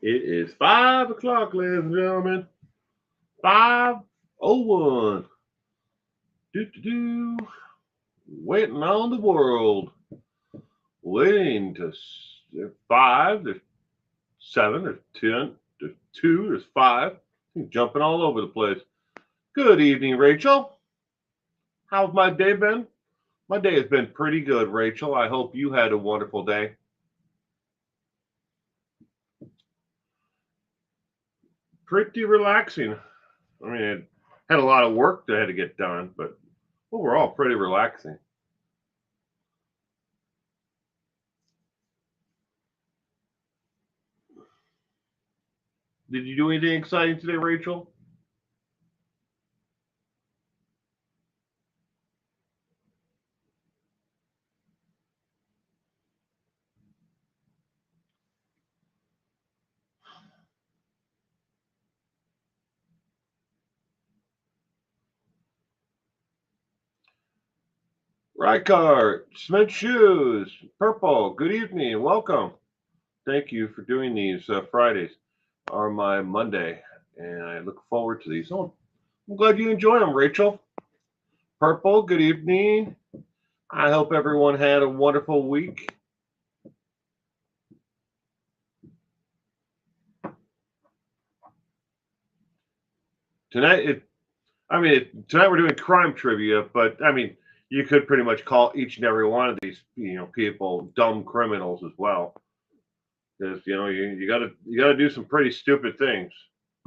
It is 5 o'clock, ladies and gentlemen. 5:01. Do. Waiting on the world. Waiting to. There's 5, there's 7, there's 10, there's 2, there's 5. Jumping all over the place. Good evening, Rachel. How's my day been? My day has been pretty good, Rachel. I hope you had a wonderful day. Pretty relaxing. I mean, it had a lot of work that had to get done, but overall, pretty relaxing. Did you do anything exciting today, Rachel? Rykart, Smith Shoes, Purple, good evening, welcome. Thank you for doing these Fridays are my Monday, and I look forward to these. Oh, I'm glad you enjoy them, Rachel. Purple, good evening. I hope everyone had a wonderful week. Tonight we're doing crime trivia, but I mean, you could pretty much call each and every one of these, people dumb criminals as well. Because you gotta do some pretty stupid things,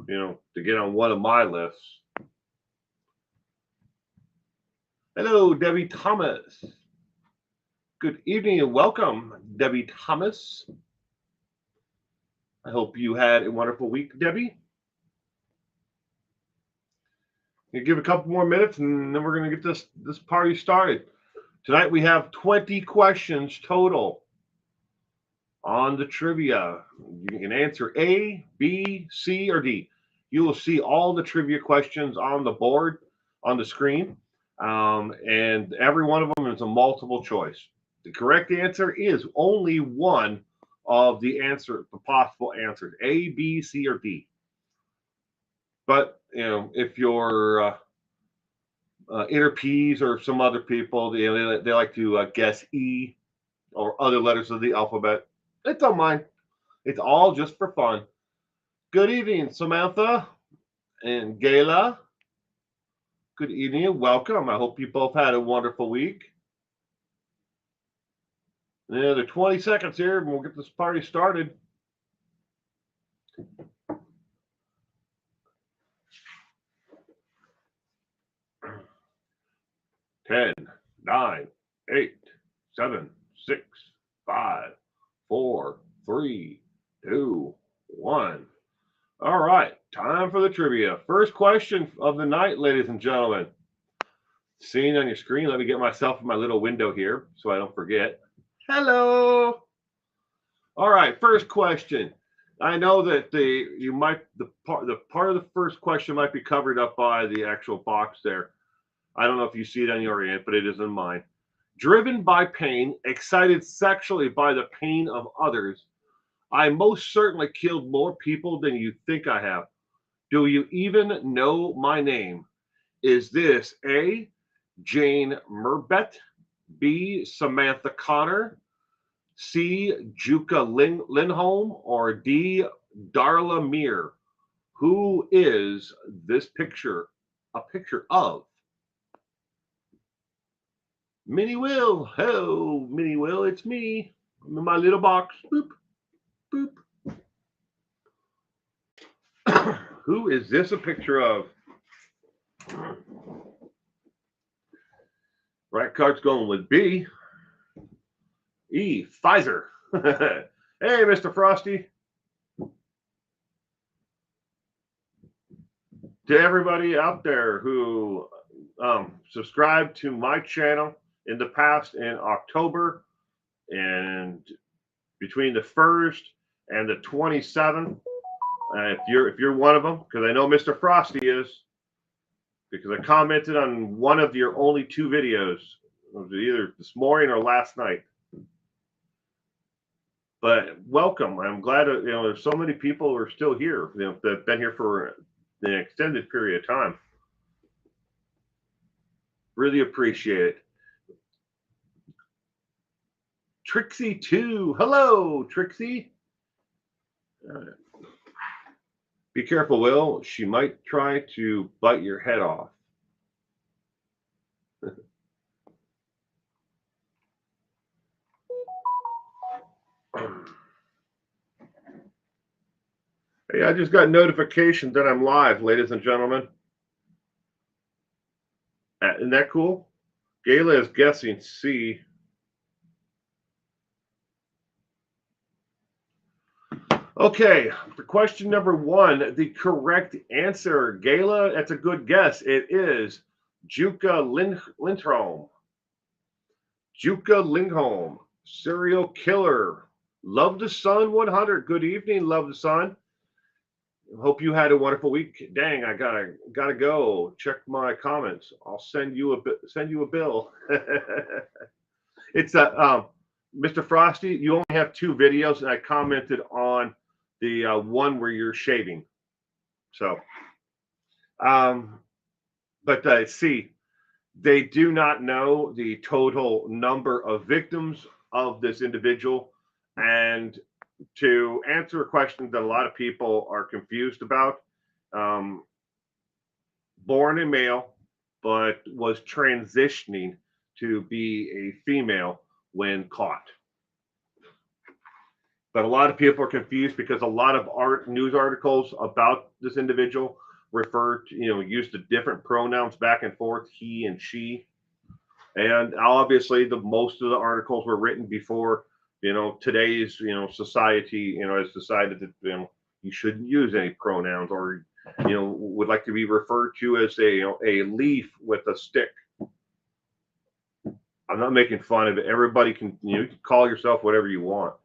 to get on one of my lists. Hello, Debbie Thomas. Good evening and welcome, Debbie Thomas. I hope you had a wonderful week, Debbie. You give a couple more minutes and then we're going to get this party started. Tonight we have 20 questions total on the trivia. You can answer A, B, C, or D. You will see all the trivia questions on the board, on the screen, and every one of them is a multiple choice. The correct answer is only one of the possible answers, A, B, C, or D. But if you're Interpees or some other people, they like to guess E or other letters of the alphabet. It's don't mind. It's all just for fun. Good evening, Samantha and Gayla. Good evening and welcome. I hope you both had a wonderful week. Another 20 seconds here and we'll get this party started. 10, 9, 8, 7, 6, 5, 4, 3, 2, 1. All right, time for the trivia. First question of the night, ladies and gentlemen. Seeing on your screen, let me get myself in my little window here so I don't forget. Hello. All right, first question. I know that the part of the first question might be covered up by the actual box there. I don't know if you see it on your end, but it is in mine. Driven by pain, excited sexually by the pain of others, I most certainly killed more people than you think I have. Do you even know my name? Is this A, Jane Murbett, B, Samantha Connor, C, Juka Lindholm, or D, Darla Meir? Who is this picture a picture of? Minnie Will. Hello, Minnie Will. It's me. I'm in my little box. Boop, boop. Who is this a picture of? Right card's going with B. E, Pfizer. Hey, Mr. Frosty. To everybody out there who subscribed to my channel in the past in October and between the 1st and the 27th, if you're one of them, because I know Mr. Frosty is, because I commented on one of your only 2 videos, it was either this morning or last night. But welcome. I'm glad there's so many people who are still here, that have been here for an extended period of time. Really appreciate it. Trixie 2. Hello, Trixie. Be careful, Will. She might try to bite your head off. Hey, I just got notification that I'm live, ladies and gentlemen. Isn't that cool? Gayla is guessing C. Okay, for question number 1, the correct answer, Gayla, that's a good guess. It is Juka Lindholm. Juka Lindholm, serial killer. Love the Sun 100. Good evening, Love the Sun. Hope you had a wonderful week. Dang, I gotta go check my comments. I'll send you a bill. It's Mr. Frosty. You only have 2 videos, and I commented on the one where you're shaving. So, but see, they do not know the total number of victims of this individual, and to answer a question that a lot of people are confused about, born a male, but was transitioning to be a female when caught. But a lot of people are confused because a lot of news articles about this individual refer to, use the different pronouns back and forth, he and she. And obviously most of the articles were written before, today's, society, has decided that, you shouldn't use any pronouns, or, would like to be referred to as a leaf with a stick. I'm not making fun of it. Everybody can, you can call yourself whatever you want.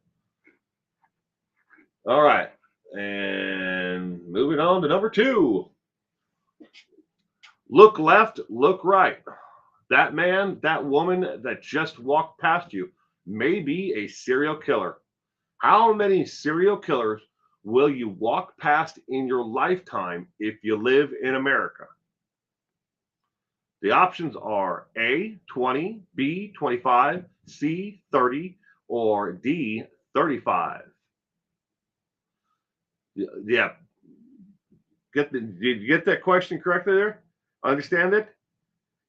All right. And moving on to number 2. Look left, look right. That man, that woman that just walked past you may be a serial killer. How many serial killers will you walk past in your lifetime if you live in America? The options are A, 20, B, 25, C, 30, or D, 35. Yeah. Did you get that question correctly there? Understand it?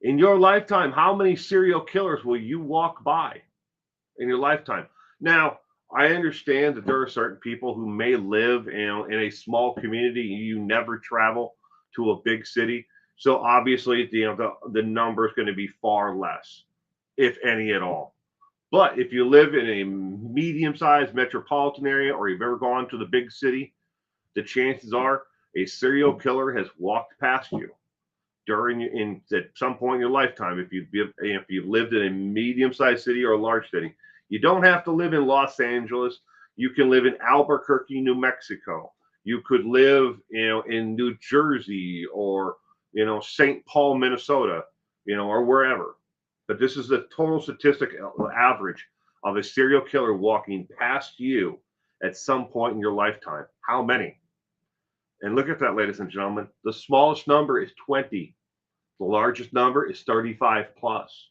In your lifetime, how many serial killers will you walk by in your lifetime? Now, I understand that there are certain people who may live in a small community. You never travel to a big city. So obviously, the number is going to be far less, if any at all. But if you live in a medium-sized metropolitan area, or you've ever gone to the big city, the chances are a serial killer has walked past you at some point in your lifetime. If you've lived in a medium-sized city or a large city, you don't have to live in Los Angeles. You can live in Albuquerque, New Mexico. You could live, in New Jersey, or St. Paul, Minnesota, or wherever. But this is the total statistic average of a serial killer walking past you at some point in your lifetime. How many? And look at that, ladies and gentlemen. The smallest number is 20. The largest number is 35 plus.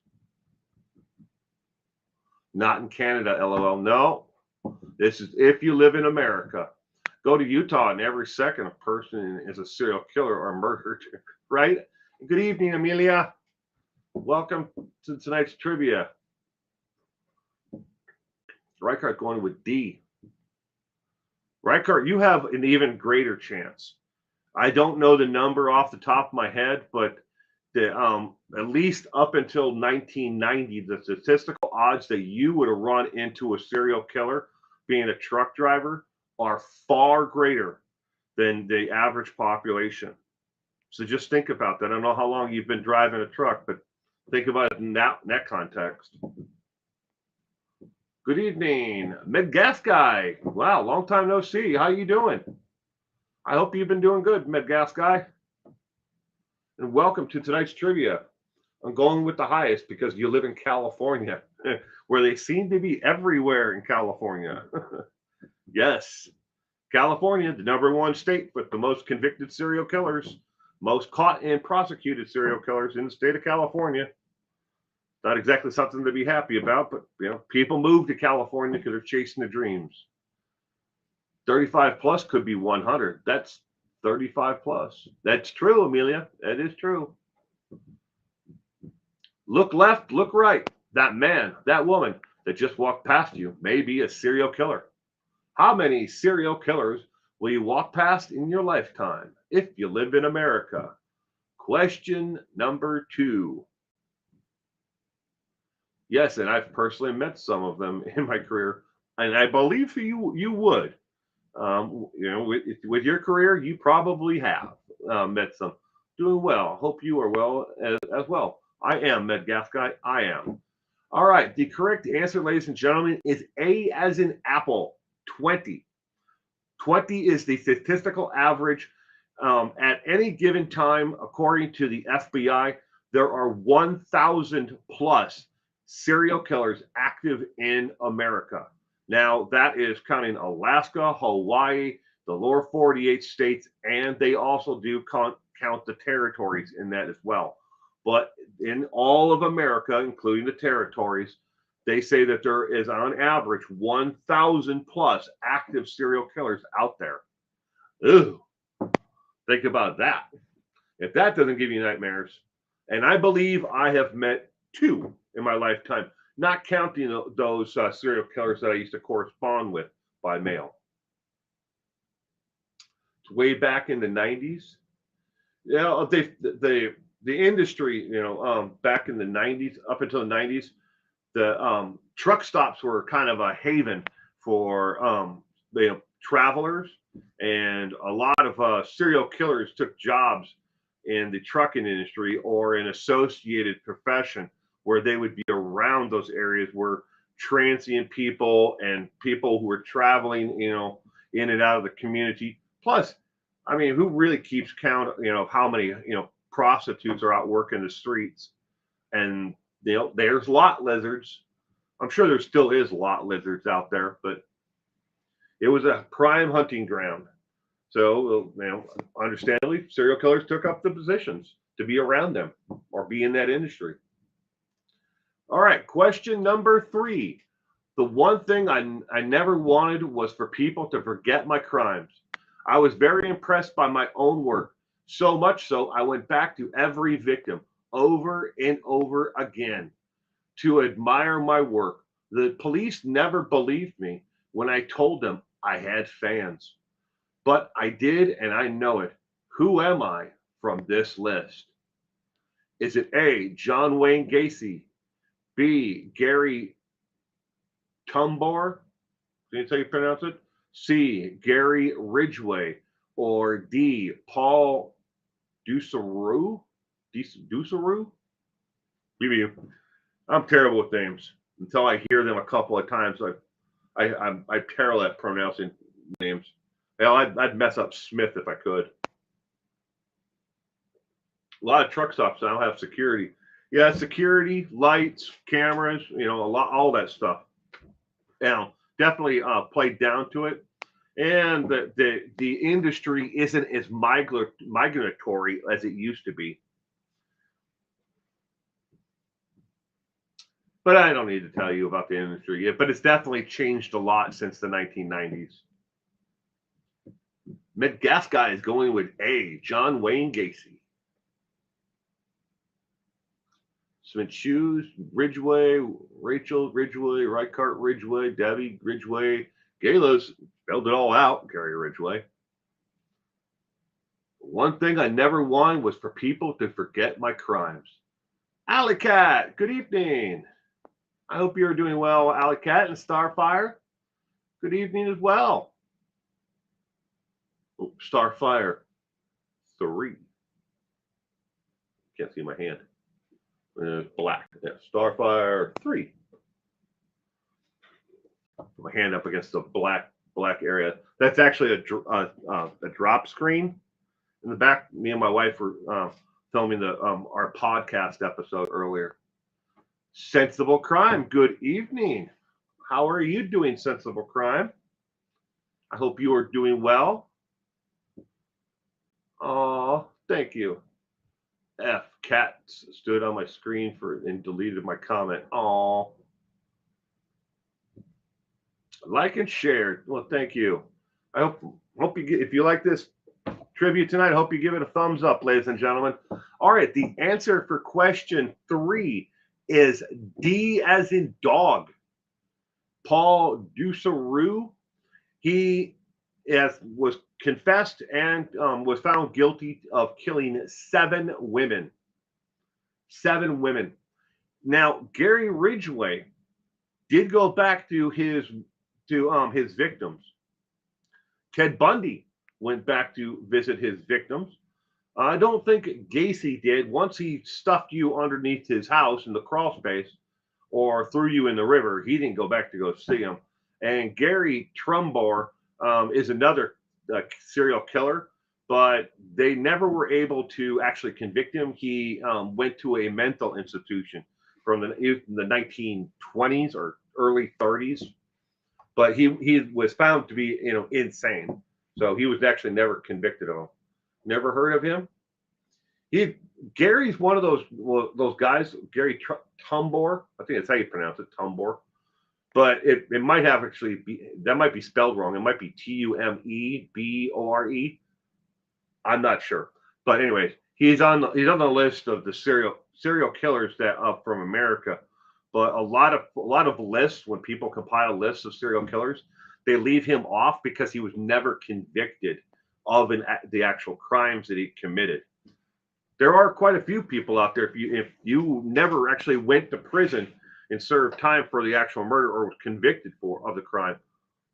Not in Canada, LOL. No, this is if you live in America. Go to Utah, and every second a person is a serial killer or murdered, right? Good evening, Amelia. Welcome to tonight's trivia. Reichert going with D. Reichert, you have an even greater chance. I don't know the number off the top of my head, but at least up until 1990, the statistical odds that you would have run into a serial killer being a truck driver are far greater than the average population. So just think about that. I don't know how long you've been driving a truck, but think about it in that context. Good evening, Medgas guy. Wow, long time no see. How you doing? I hope you've been doing good, Medgas guy. And welcome to tonight's trivia. I'm going with the highest because you live in California, where they seem to be everywhere in California. Yes, California, the #1 state with the most convicted serial killers, most caught and prosecuted serial killers in the state of California. Not exactly something to be happy about, but people move to California because they're chasing their dreams. 35 plus could be 100. That's 35 plus. That's true, Amelia. That is true. Look left, look right. That man, that woman that just walked past you may be a serial killer. How many serial killers will you walk past in your lifetime if you live in America? Question number 2. Yes, and I've personally met some of them in my career, and I believe you would. With your career, you probably have met some. Doing well. Hope you are well as well. I am, Medgas guy. I am. All right. The correct answer, ladies and gentlemen, is A as in apple, 20. 20 is the statistical average. At any given time, according to the FBI, there are 1,000 plus serial killers active in America. Now, that is counting Alaska, Hawaii, the lower 48 states, and they also do count the territories in that as well. But in all of America, including the territories, they say that there is on average 1,000 plus active serial killers out there. Ooh, think about that. If that doesn't give you nightmares, and I believe I have met 2 in my lifetime, not counting those serial killers that I used to correspond with by mail. It's way back in the 90s. The industry, back in the 90s, up until the 90s, the truck stops were kind of a haven for travelers, and a lot of serial killers took jobs in the trucking industry or an associated profession where they would be around those areas where transient people and people who were traveling, in and out of the community. Plus, I mean, who really keeps count, of how many, prostitutes are out working the streets? And, there's lot lizards. I'm sure there still is lot lizards out there, but it was a prime hunting ground. So, understandably, serial killers took up the positions to be around them or be in that industry. All right, question number 3. The one thing I never wanted was for people to forget my crimes. I was very impressed by my own work, so much so I went back to every victim over and over again to admire my work. The police never believed me when I told them I had fans, but I did, and I know it. Who am I from this list? Is it A, John Wayne Gacy, B, Gary Tumbor, that's how you pronounce it, C, Gary Ridgway, or D, Paul Dusaru? Dusaru? I'm terrible with names. Until I hear them a couple of times, I'm terrible at pronouncing names. Hell, I'd mess up Smith if I could. A lot of truck stops now have security. Yeah, security, lights, cameras, all that stuff. Definitely played down to it. And the industry isn't as migratory as it used to be. But I don't need to tell you about the industry yet, but it's definitely changed a lot since the 1990s. Medgas guy is going with A, John Wayne Gacy. Smith Shoes, Ridgway, Rachel Ridgway, Reichardt Ridgway, Debbie Ridgway, Galos spelled it all out, Gary Ridgway. One thing I never wanted was for people to forget my crimes. Alley Cat, good evening. I hope you're doing well, Alley Cat and Starfire. Good evening as well. Oh, Starfire 3. Can't see my hand. Black. Yeah, Starfire 3. Put my hand up against the black area. That's actually a drop screen in the back. Me and my wife were filming our podcast episode earlier. Sensible Crime. Good evening. How are you doing, Sensible Crime? I hope you are doing well. Oh, thank you. F cat stood on my screen and deleted my comment. Oh, like and share. Well, thank you. I hope you get, if you like this trivia tonight, I hope you give it a thumbs up, ladies and gentlemen. All right, the answer for question 3 is D as in dog. Paul Dusaru. He was confessed and was found guilty of killing 7 women. 7 women. Now, Gary Ridgway did go back to his victims. Ted Bundy went back to visit his victims. I don't think Gacy did. Once he stuffed you underneath his house in the crawl space or threw you in the river, he didn't go back to go see him. And Gary Trumbore is another serial killer, but they never were able to actually convict him. He went to a mental institution from the 1920s or early 30s, but he was found to be insane. So he was actually never convicted of him. Never heard of him. Gary's one of those guys. Gary Tumbor, I think that's how you pronounce it, Tumbor. But it might have actually that might be spelled wrong. It might be Tumebore. I'm not sure. But anyways, he's on the list of the serial killers that up from America. But a lot of lists, when people compile lists of serial killers, they leave him off because he was never convicted of the actual crimes that he committed. There are quite a few people out there. If you never actually went to prison and served time for the actual murder or was convicted of the crime,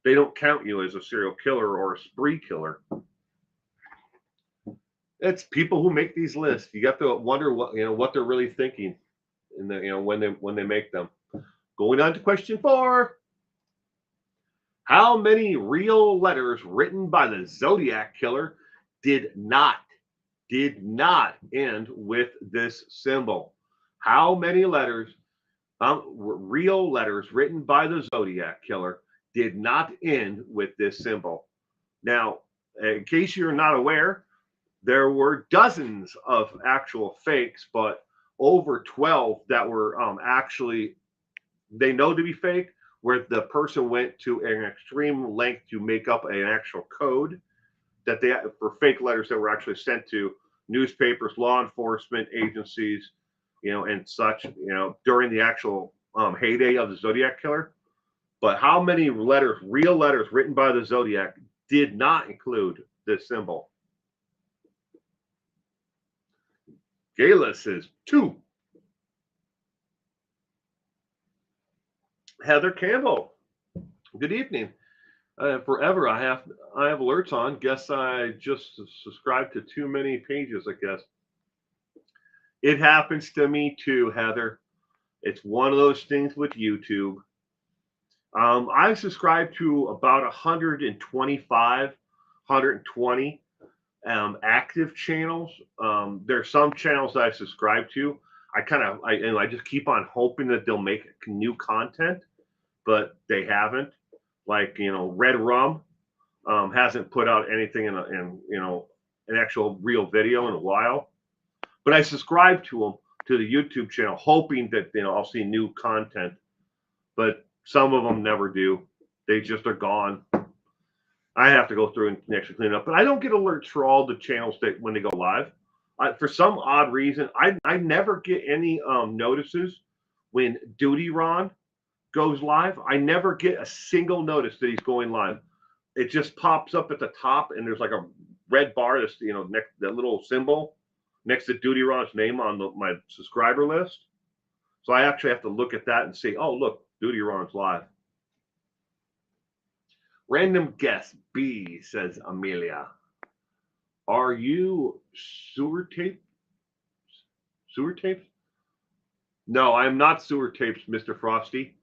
they don't count you as a serial killer or a spree killer. It's people who make these lists. You have to wonder what they're really thinking in when they make them. Going on to question 4. How many real letters written by the Zodiac killer did not end with this symbol? How many letters, real letters written by the Zodiac killer, did not end with this symbol? Now, in case you're not aware, there were dozens of actual fakes, but over 12 that were actually they know to be fake, where the person went to an extreme length to make up an actual code that they for fake letters that were actually sent to newspapers, law enforcement agencies, and such, during the actual heyday of the Zodiac killer. But how many letters, real letters written by the Zodiac, did not include this symbol? Gayla says 2. Heather Campbell, good evening. Forever I have alerts on. Guess I just subscribed to too many pages, I guess. It happens to me too, Heather. It's one of those things with YouTube. I subscribe to about 125, 120 active channels. There's some channels that I subscribe to. I just keep on hoping that they'll make new content, but they haven't. Like, Red Rum hasn't put out anything in an actual real video in a while. But I subscribe to them, to the YouTube channel, hoping that I'll see new content. But some of them never do. They just are gone. I have to go through and actually clean it up. But I don't get alerts for all the channels that when they go live. For some odd reason, I never get any notices when Duty Ron goes live. I never get a single notice that he's going live. It just pops up at the top, and there's like a red bar that's next that little symbol next to Duty Ron's name on my subscriber list. So I actually have to look at that and see, oh, look, Duty You're On's live. Random guess B, says Amelia. Are you sewer tape? Sewer tapes? No, I am not sewer tapes, Mr. Frosty.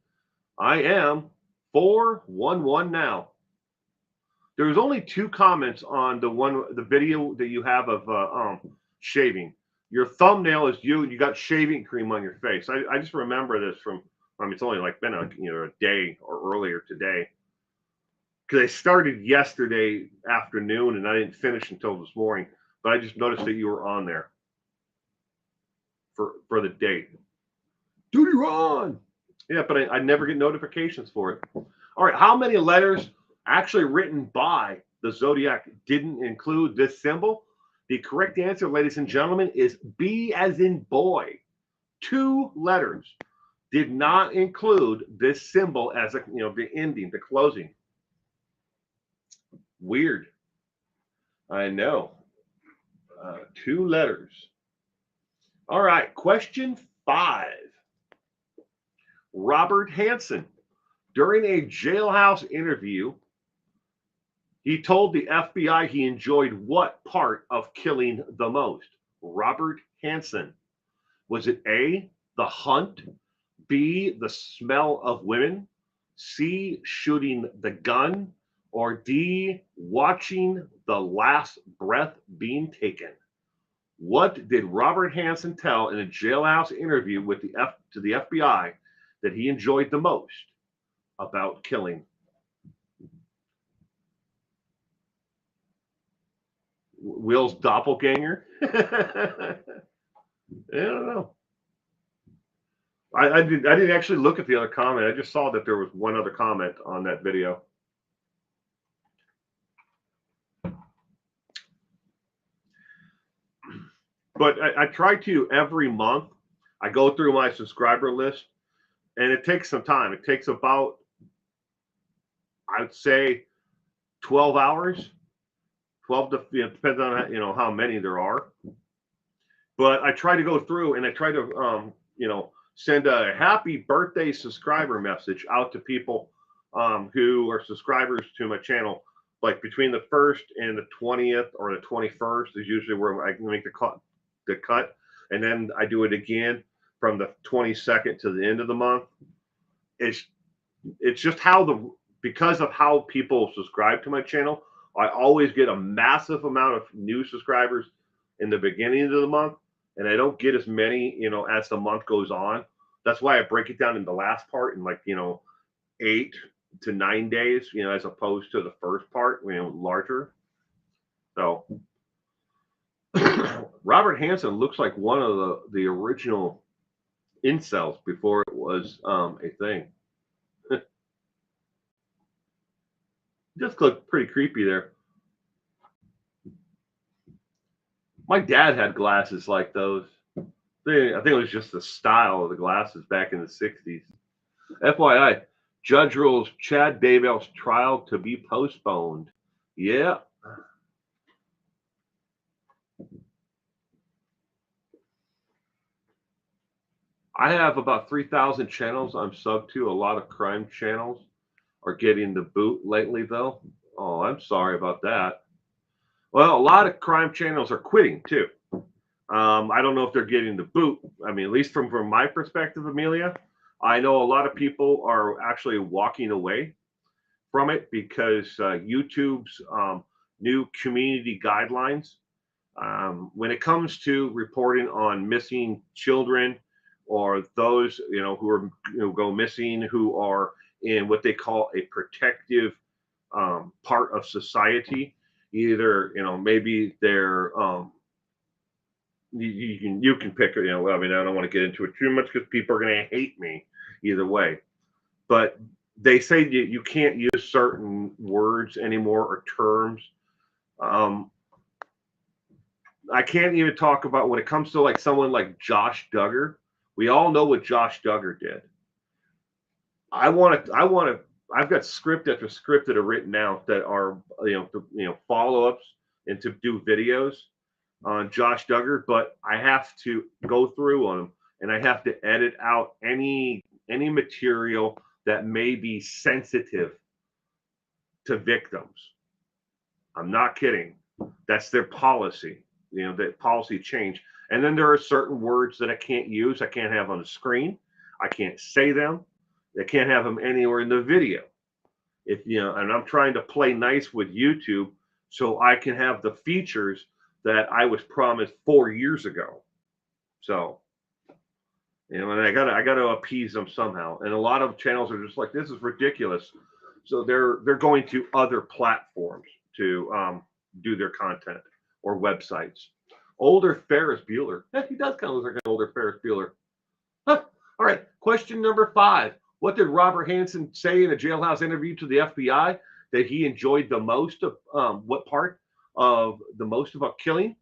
I am 411 now. There's only 2 comments on the video that you have of shaving. Your thumbnail is you got shaving cream on your face. I just remember this from, I mean, it's only like been a day or earlier today. Because I started yesterday afternoon and I didn't finish until this morning. But I just noticed that you were on there for the date. Duty Ron! Yeah, but I never get notifications for it. All right, how many letters actually written by the Zodiac didn't include this symbol? The correct answer, ladies and gentlemen, is B as in boy. 2 letters did not include this symbol as the ending, the closing. Weird. I know. 2 letters. All right, question 5. Robert Hansen, during a jailhouse interview, he told the FBI he enjoyed what part of killing the most? Robert Hansen. Was it A, the hunt, B, the smell of women, C, shooting the gun, or D, watching the last breath being taken? What did Robert Hansen tell in a jailhouse interview with to the FBI that he enjoyed the most about killing? Will's doppelganger? I don't know. I didn't actually look at the other comment. I just saw that there was one other comment on that video. But I try to every month. I go through my subscriber list, and it takes some time. It takes about, I'd say, 12 hours. 12 to, depends on how many there are. But I try to go through and I try to send a happy birthday subscriber message out to people who are subscribers to my channel. Like between the 1st and the 20th or the 21st is usually where I can make the cut, and then I do it again from the 22nd to the end of the month. It's just because of how people subscribe to my channel. I always get a massive amount of new subscribers in the beginning of the month, and I don't get as many, as the month goes on. That's why I break it down in the last part in 8 to 9 days, as opposed to the first part, larger. So Robert Hansen looks like one of the original incels before it was a thing. Just looked pretty creepy there. My dad had glasses like those. I think it was just the style of the glasses back in the 60s. FYI, judge rules Chad Daybell's trial to be postponed. Yeah. I have about 3,000 channels I'm sub to. A lot of crime channels are getting the boot lately, though. Oh, I'm sorry about that. Well, a lot of crime channels are quitting, too. I don't know if they're getting the boot. I mean, at least from my perspective, Amelia, I know a lot of people are actually walking away from it because YouTube's new community guidelines, when it comes to reporting on missing children or those who are go missing, who are in what they call a protective part of society, either maybe they're you can pick I mean, I don't want to get into it too much because people are going to hate me either way, but they say you can't use certain words anymore or terms. I can't even talk about when it comes to someone like Josh Duggar. We all know what Josh Duggar did. I've got script after script that are written out that are follow-ups and to do videos on Josh Duggar, but I have to go through on them and I have to edit out any material that may be sensitive to victims. I'm not kidding. That's their policy. You know, the policy change. And then there are certain words that I can't use. I can't have on the screen. I can't say them. I can't have them anywhere in the video. If you know, and I'm trying to play nice with YouTube so I can have the features that I was promised 4 years ago. So, you know, and I gotta appease them somehow. And a lot of channels are just like, this is ridiculous. So they're going to other platforms to do their content or websites. Older Ferris Bueller. Yeah, he does kind of look like an older Ferris Bueller. Huh. All right. Question number 5. What did Robert Hansen say in a jailhouse interview to the FBI that he enjoyed the most of what part of the most about killing?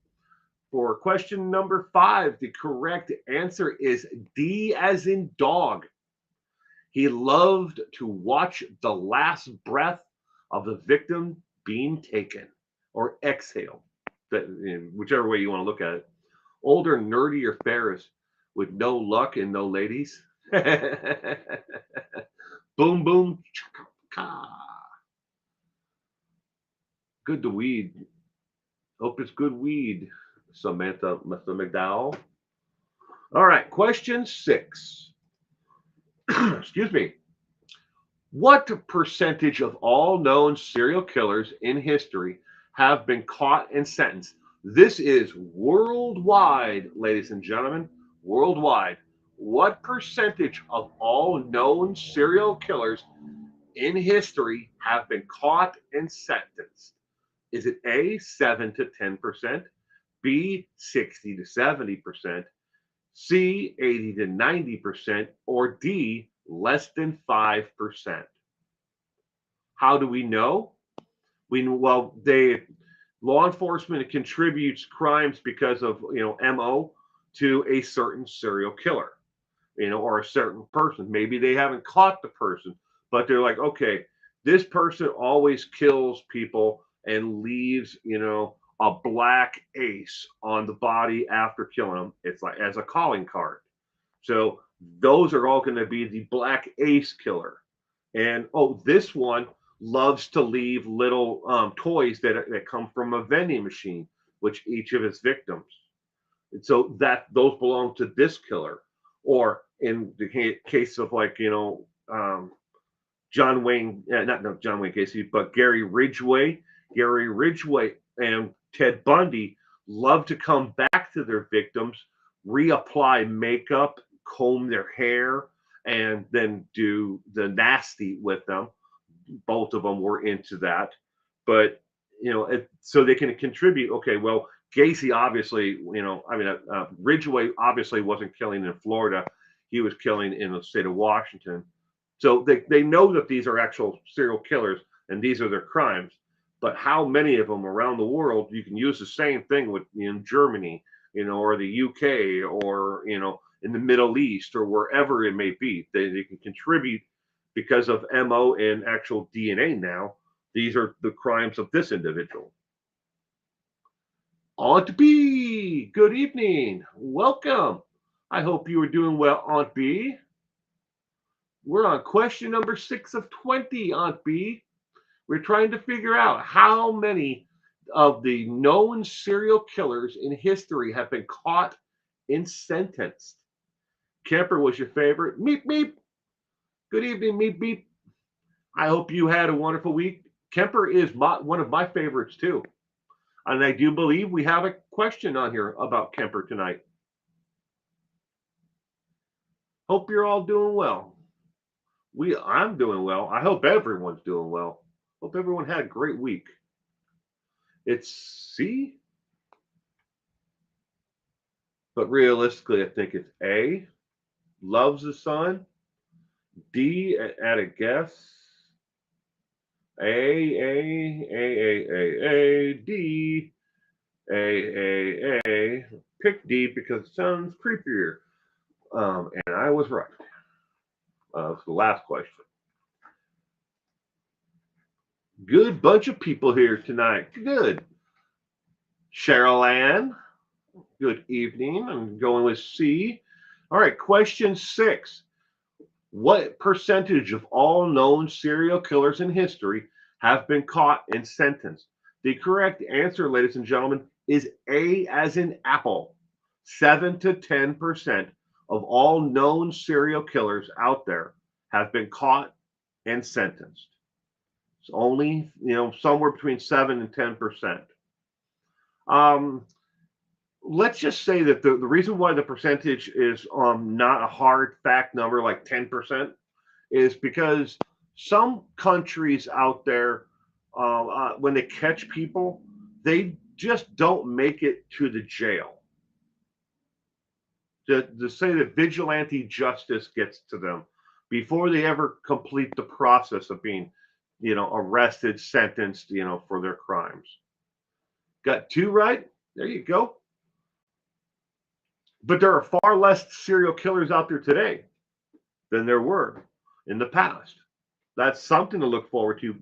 For question number 5, the correct answer is D as in dog. He loved to watch the last breath of the victim being taken or exhaled, whichever way you want to look at it. Older, nerdier Ferris with no luck and no ladies. Boom, boom, chaka. Good to weed. Hope it's good weed, Samantha McDowell. All right, question 6. Excuse me. What percentage of all known serial killers in history have been caught and sentenced? This is worldwide, ladies and gentlemen, worldwide. What percentage of all known serial killers in history have been caught and sentenced? Is it A, 7 to 10%, B, 60 to 70%, C, 80 to 90%, or D, less than 5%? How do we know? Law enforcement contributes crimes because of, MO to a certain serial killer, or a certain person. Maybe they haven't caught the person, but they're like, okay, this person always kills people and leaves, a black ace on the body after killing them. It's like as a calling card. So those are all going to be the black ace killer. And this one loves to leave little toys that come from a vending machine, which each of his victims. And so that those belong to this killer. Or in the case of John Wayne, not John Wayne Casey, but Gary Ridgway and Ted Bundy love to come back to their victims, reapply makeup, comb their hair, and then do the nasty with them. Both of them were into that, but so they can contribute. Okay, well, Gacy obviously, Ridgway obviously wasn't killing in Florida; he was killing in the state of Washington. So they know that these are actual serial killers and these are their crimes. But how many of them around the world? You can use the same thing with in Germany, or the UK, or in the Middle East, or wherever it may be. They can contribute because of MO and actual DNA now. These are the crimes of this individual. Aunt B, good evening. Welcome. I hope you are doing well, Aunt B. We're on question number 6 of 20, Aunt B. We're trying to figure out how many of the known serial killers in history have been caught and sentenced. Kemper was your favorite. Meep, meep. Good evening, meep, meep. I hope you had a wonderful week. Kemper is one of my favorites, too. And I do believe we have a question on here about Kemper tonight. Hope you're all doing well. I'm doing well. I hope everyone's doing well. Hope everyone had a great week. It's C. But realistically, I think it's A. Loves the sun. D. At a guess. D. A. Pick D because it sounds creepier. And I was right. It's the last question. Good bunch of people here tonight. Good. Cheryl Ann, good evening. I'm going with C. All right, question 6. What percentage of all known serial killers in history have been caught and sentenced? The correct answer, ladies and gentlemen, is A as in apple. 7 to 10% of all known serial killers out there have been caught and sentenced. It's only, somewhere between 7 and 10%. Um, let's just say that the reason why the percentage is not a hard fact number like 10% is because some countries out there, when they catch people, they just don't make it to the jail. To say that vigilante justice gets to them before they ever complete the process of being, arrested, sentenced, for their crimes. Got 2 right? There you go. But there are far less serial killers out there today than there were in the past. That's something to look forward to.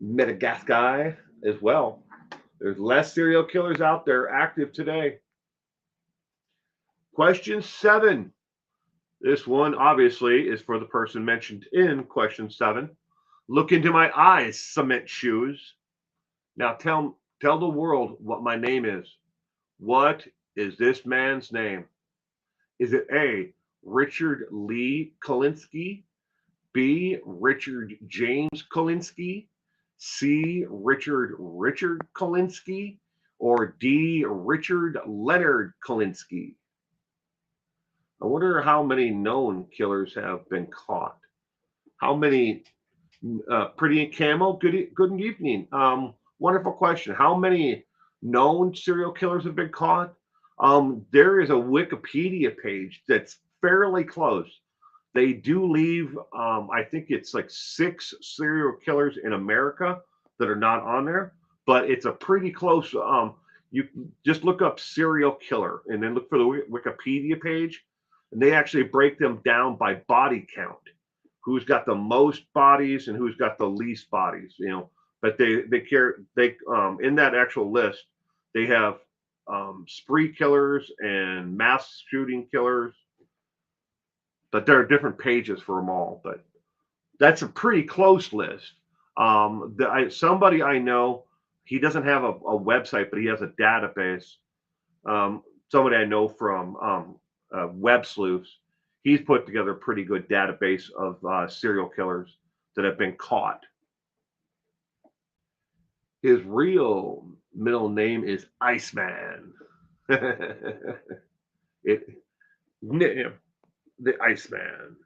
Madagascar as well. There's less serial killers out there active today. Question 7. This one obviously is for the person mentioned in question 7. Look into my eyes, cement shoes. Now tell the world what my name is. What is this man's name? Is it A, Richard Lee Kolinsky, B, Richard James Kolinsky, C, Richard Kolinsky, or D, Richard Leonard Kolinsky? I wonder how many known killers have been caught. How many? Pretty and Camo, good evening. Wonderful question. How many known serial killers have been caught? There is a Wikipedia page that's fairly close. They do leave, I think it's like 6 serial killers in America that are not on there, but it's a pretty close. You just look up serial killer and then look for the Wikipedia page, and they actually break them down by body count. Who's got the most bodies and who's got the least bodies, but they in that actual list, they have spree killers and mass shooting killers, but there are different pages for them all. But that's a pretty close list. Somebody I know, he doesn't have a website, but he has a database. Somebody I know from Web Sleuths, he's put together a pretty good database of serial killers that have been caught. His real middle name is Iceman. The Iceman.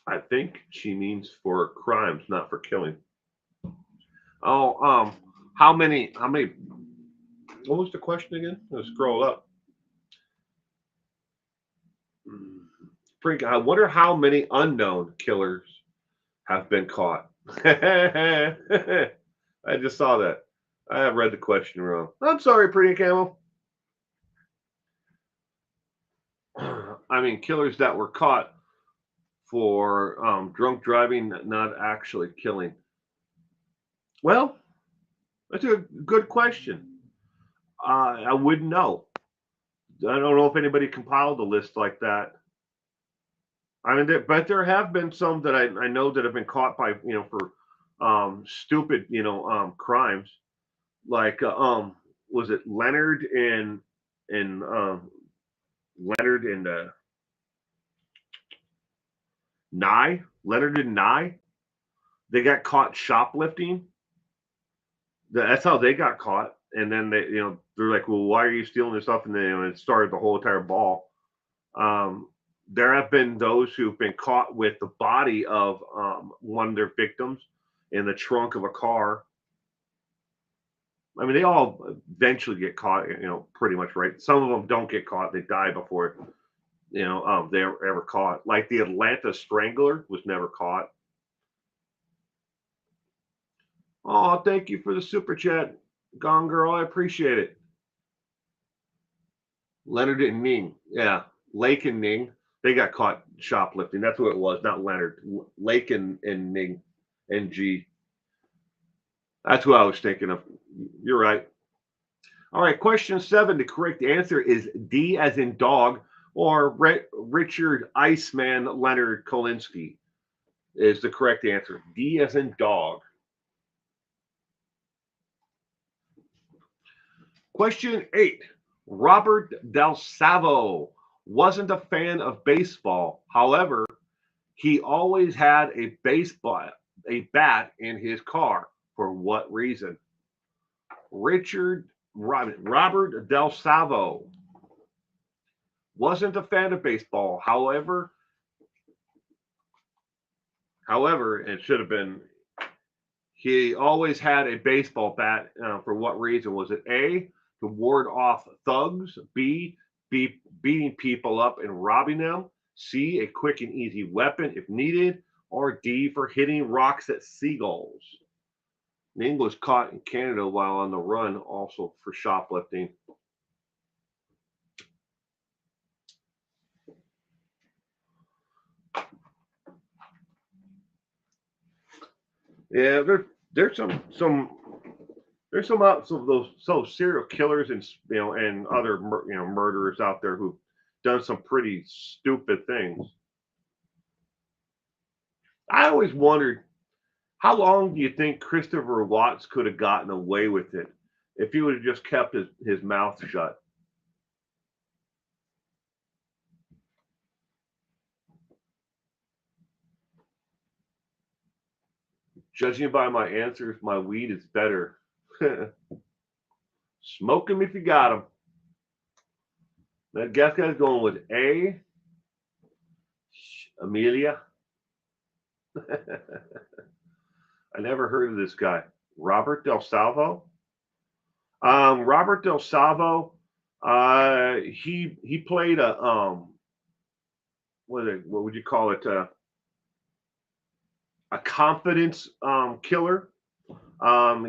I think she means for crimes, not for killing. Oh, how many? What was the question again? Let's scroll up. I wonder how many unknown killers have been caught. I just saw that. I read the question wrong. I'm sorry, Pretty Camel. I mean, killers that were caught for drunk driving, not actually killing. Well, that's a good question. I wouldn't know. I don't know if anybody compiled a list like that. I mean, but there have been some that I know that have been caught by, for stupid, crimes. Like, was it Leonard and Leonard and Nye? Leonard and Nye? They got caught shoplifting. That's how they got caught. And then they're like, well, why are you stealing this stuff? And then it started the whole entire ball. There have been those who've been caught with the body of one of their victims in the trunk of a car. I mean, they all eventually get caught, pretty much, right? Some of them don't get caught; they die before, they're ever caught. Like the Atlanta Strangler was never caught. Oh, thank you for the super chat, Gone Girl. I appreciate it. Leonard and Ning, yeah, Lake and Ning. They got caught shoplifting. That's what it was, not Leonard. Lake and Ning, NG. That's who I was thinking of. You're right. All right, question 7. The correct answer is D as in dog, or Richard Iceman Leonard Kolinsky is the correct answer. D as in dog. Question 8. Robert Del Savo wasn't a fan of baseball. However, he always had a bat in his car. For what reason? Robert Del Savo wasn't a fan of baseball. However, it should have been he always had a baseball bat. For what reason? Was it A, to ward off thugs, B, beating people up and robbing them, C, a quick and easy weapon if needed, or D, for hitting rocks at seagulls? Ning was caught in Canada while on the run, also for shoplifting. Yeah, there's some of those serial killers and and other murderers out there who've done some pretty stupid things. I always wondered, how long do you think Christopher Watts could have gotten away with it if he would have just kept his mouth shut? Judging by my answers, my weed is better. Smoke him if you got him. That guess guy's going with A, Amelia. I never heard of this guy. Robert Del Salvo. Robert Del Salvo. He played a what would you call it? A confidence killer.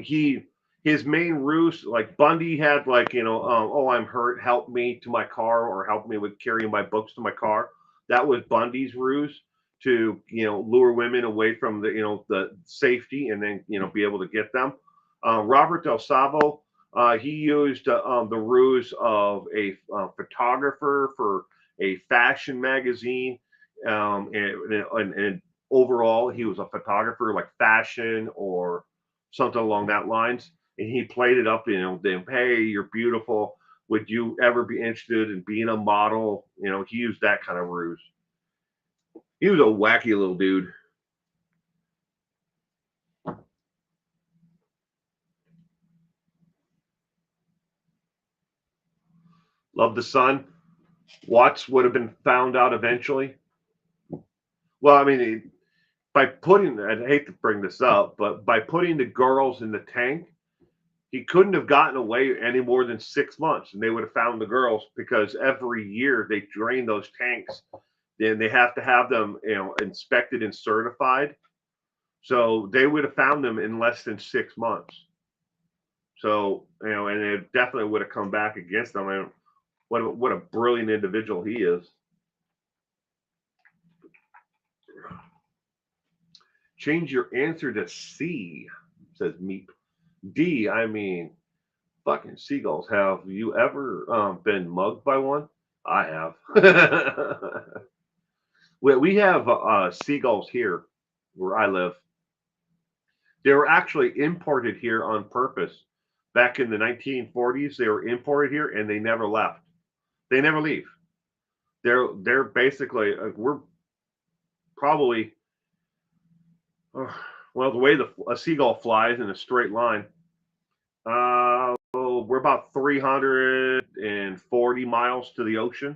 He his main ruse, like Bundy had, like oh, I'm hurt, help me to my car, or help me with carrying my books to my car. That was Bundy's ruse to lure women away from the safety, and then be able to get them. Robert Del Savo, he used the ruse of a photographer for a fashion magazine, and overall he was a photographer, like fashion or something along that lines. And he played it up, them, hey, you're beautiful. Would you ever be interested in being a model? He used that kind of ruse. He was a wacky little dude. Love the Sun. Watts would have been found out eventually. Well, I mean, by putting, I hate to bring this up, but by putting the girls in the tank, he couldn't have gotten away any more than 6 months, and they would have found the girls, because every year they drain those tanks. Then they have to have them, inspected and certified. So they would have found them in less than 6 months. So and it definitely would have come back against them. And what a brilliant individual he is. Change your answer to C, says Meep. D, I mean, fucking seagulls. Have you ever been mugged by one? I have. We have seagulls here where I live. They were actually imported here on purpose. Back in the 1940s, they were imported here and they never left. They never leave. They're basically we're probably well, the way a seagull flies in a straight line, we're about 340 miles to the ocean.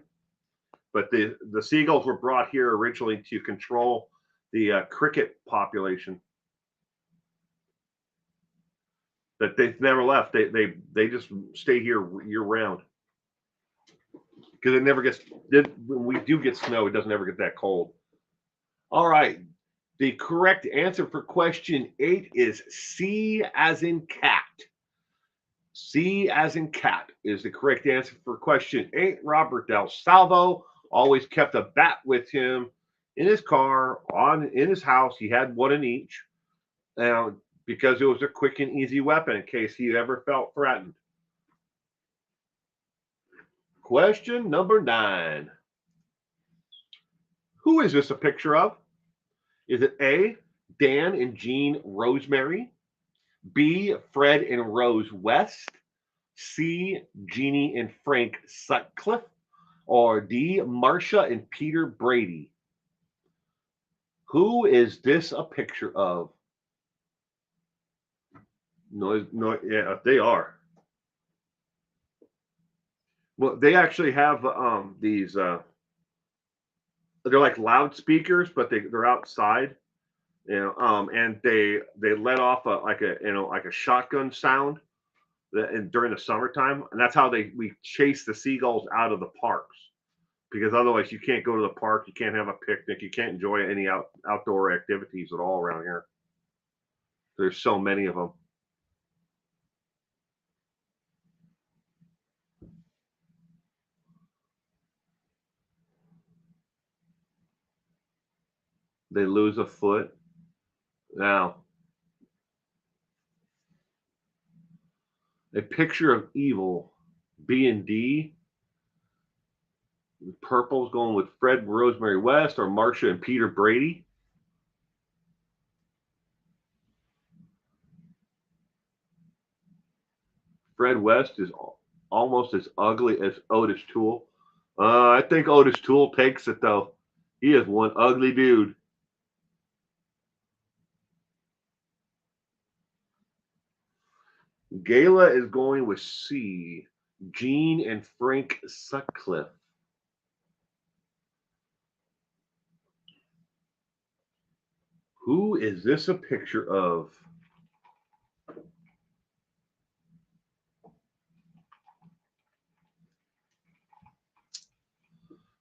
But the seagulls were brought here originally to control the cricket population. But they've never left. They just stay here year round, because it never gets. When we do get snow, it doesn't ever get that cold. All right. The correct answer for question 8 is C as in cat. C as in cat is the correct answer for question 8. Robert Del Salvo always kept a bat with him in his car, in his house. He had one in each. Now, because it was a quick and easy weapon in case he ever felt threatened. Question number 9. Who is this a picture of? Is it A, Dan and Jean Rosemary, B, Fred and Rose West, C, Jeannie and Frank Sutcliffe, or D, Marcia and Peter Brady? Who is this a picture of? No, yeah, they are. Well, they actually have these. They're like loudspeakers, but they're outside. And they let off like a shotgun sound during the summertime, and that's how we chase the seagulls out of the parks, because otherwise you can't go to the park, you can't have a picnic, you can't enjoy any outdoor activities at all around here. There's so many of them. They lose a foot. Now, a picture of evil, B and D. Purple's going with Fred Rosemary West or Marcia and Peter Brady. Fred West is almost as ugly as Otis Toole. I think Otis Toole takes it, though. He is one ugly dude. Gayla is going with C, Jean and Frank Sutcliffe. Who is this a picture of?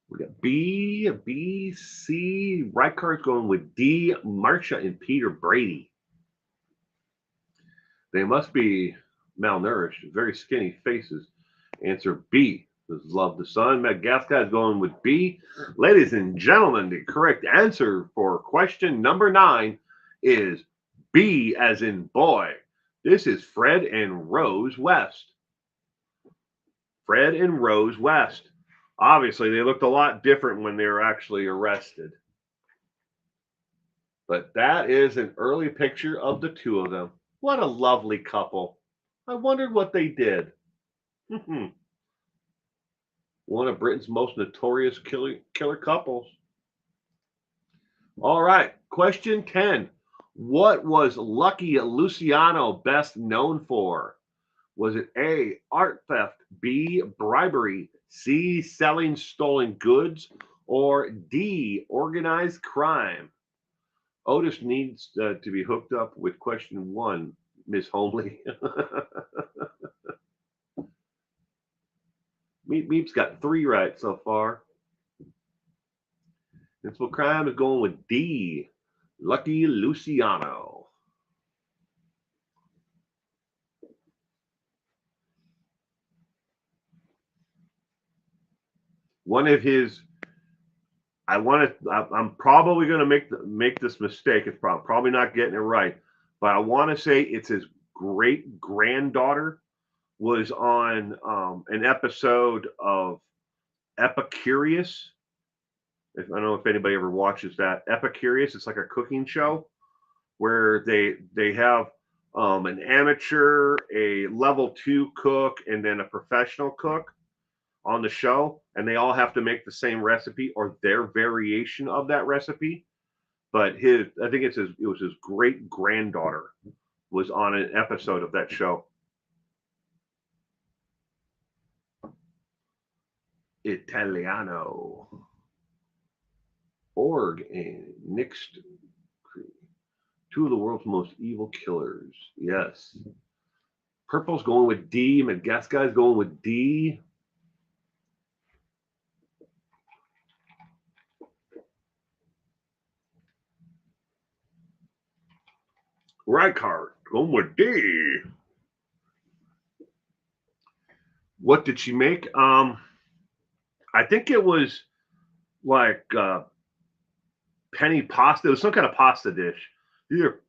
We got B, C. Right card's going with D, Marcia and Peter Brady. They must be malnourished, very skinny faces. Answer B. Love the sun. Madagascar is going with B. Ladies and gentlemen, the correct answer for question number 9 is B as in boy. This is Fred and Rose West. Fred and Rose West. Obviously, they looked a lot different when they were actually arrested. But that is an early picture of the two of them. What a lovely couple. I wondered what they did. One of Britain's most notorious killer couples. All right, question 10. What was Lucky Luciano best known for? Was it A, art theft, B, bribery, C, selling stolen goods, or D, organized crime? Otis needs to be hooked up with question 1, Miss Homely. Meep's got 3 right so far. Principal crime is going with D, Lucky Luciano. One of his, I'm probably going to make this mistake. It's probably not getting it right, but I want to say it's his great granddaughter was on an episode of Epicurious. I don't know if anybody ever watches that. Epicurious, it's like a cooking show where they have an amateur, a level 2 cook, and then a professional cook on the show, and they all have to make the same recipe or their variation of that recipe. But I think it was his great granddaughter was on an episode of that show. Italiano. Org and Nixed, 2 of the world's most evil killers. Yes. Purple's going with D. Madagascar is going with D. Right card going with D. What did she make? I think it was like penny pasta. It was some kind of pasta dish. either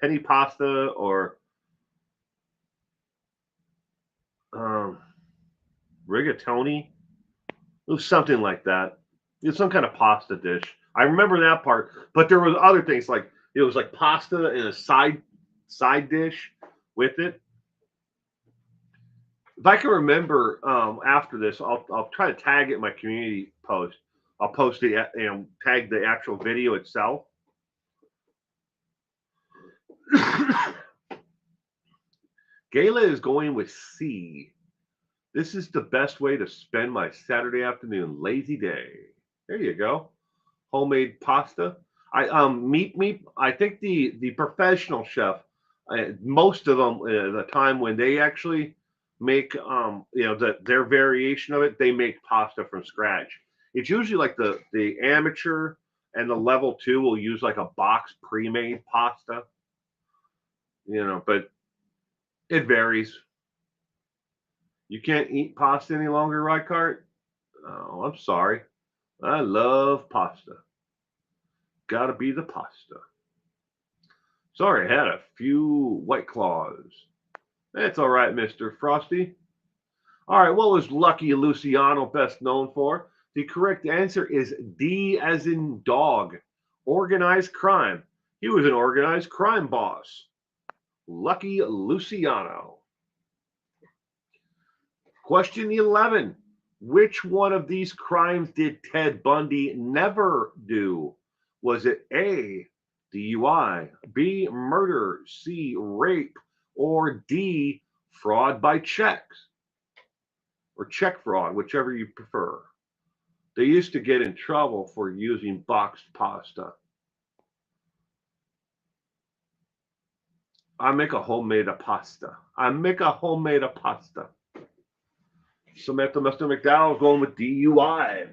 penny pasta or um, rigatoni. It was something like that. It was some kind of pasta dish. I remember that part, but there was other things like it was like pasta and a side dish with it. If I can remember after this, I'll try to tag it in my community post. I'll post the tag the actual video itself. Gayla is going with C. This is the best way to spend my Saturday afternoon. Lazy day. There you go. Homemade pasta. Meat. I think the professional chef, most of them, the time when they actually make their variation of it, they make pasta from scratch. It's usually like the amateur and the level 2 will use like a box pre-made pasta, but it varies. You can't eat pasta any longer, right, Cart? Oh, I'm sorry. I love pasta. Gotta be the pasta. Sorry, I had a few White Claws. That's all right, Mr. Frosty. All right, what was Lucky Luciano best known for? The correct answer is D as in dog. Organized crime. He was an organized crime boss. Lucky Luciano. Question 11. Which one of these crimes did Ted Bundy never do? Was it A, DUI, B, murder, C, rape, or D, fraud by checks? Or check fraud, whichever you prefer. They used to get in trouble for using boxed pasta. I make a homemade pasta. Samantha Mr. McDowell's going with DUI.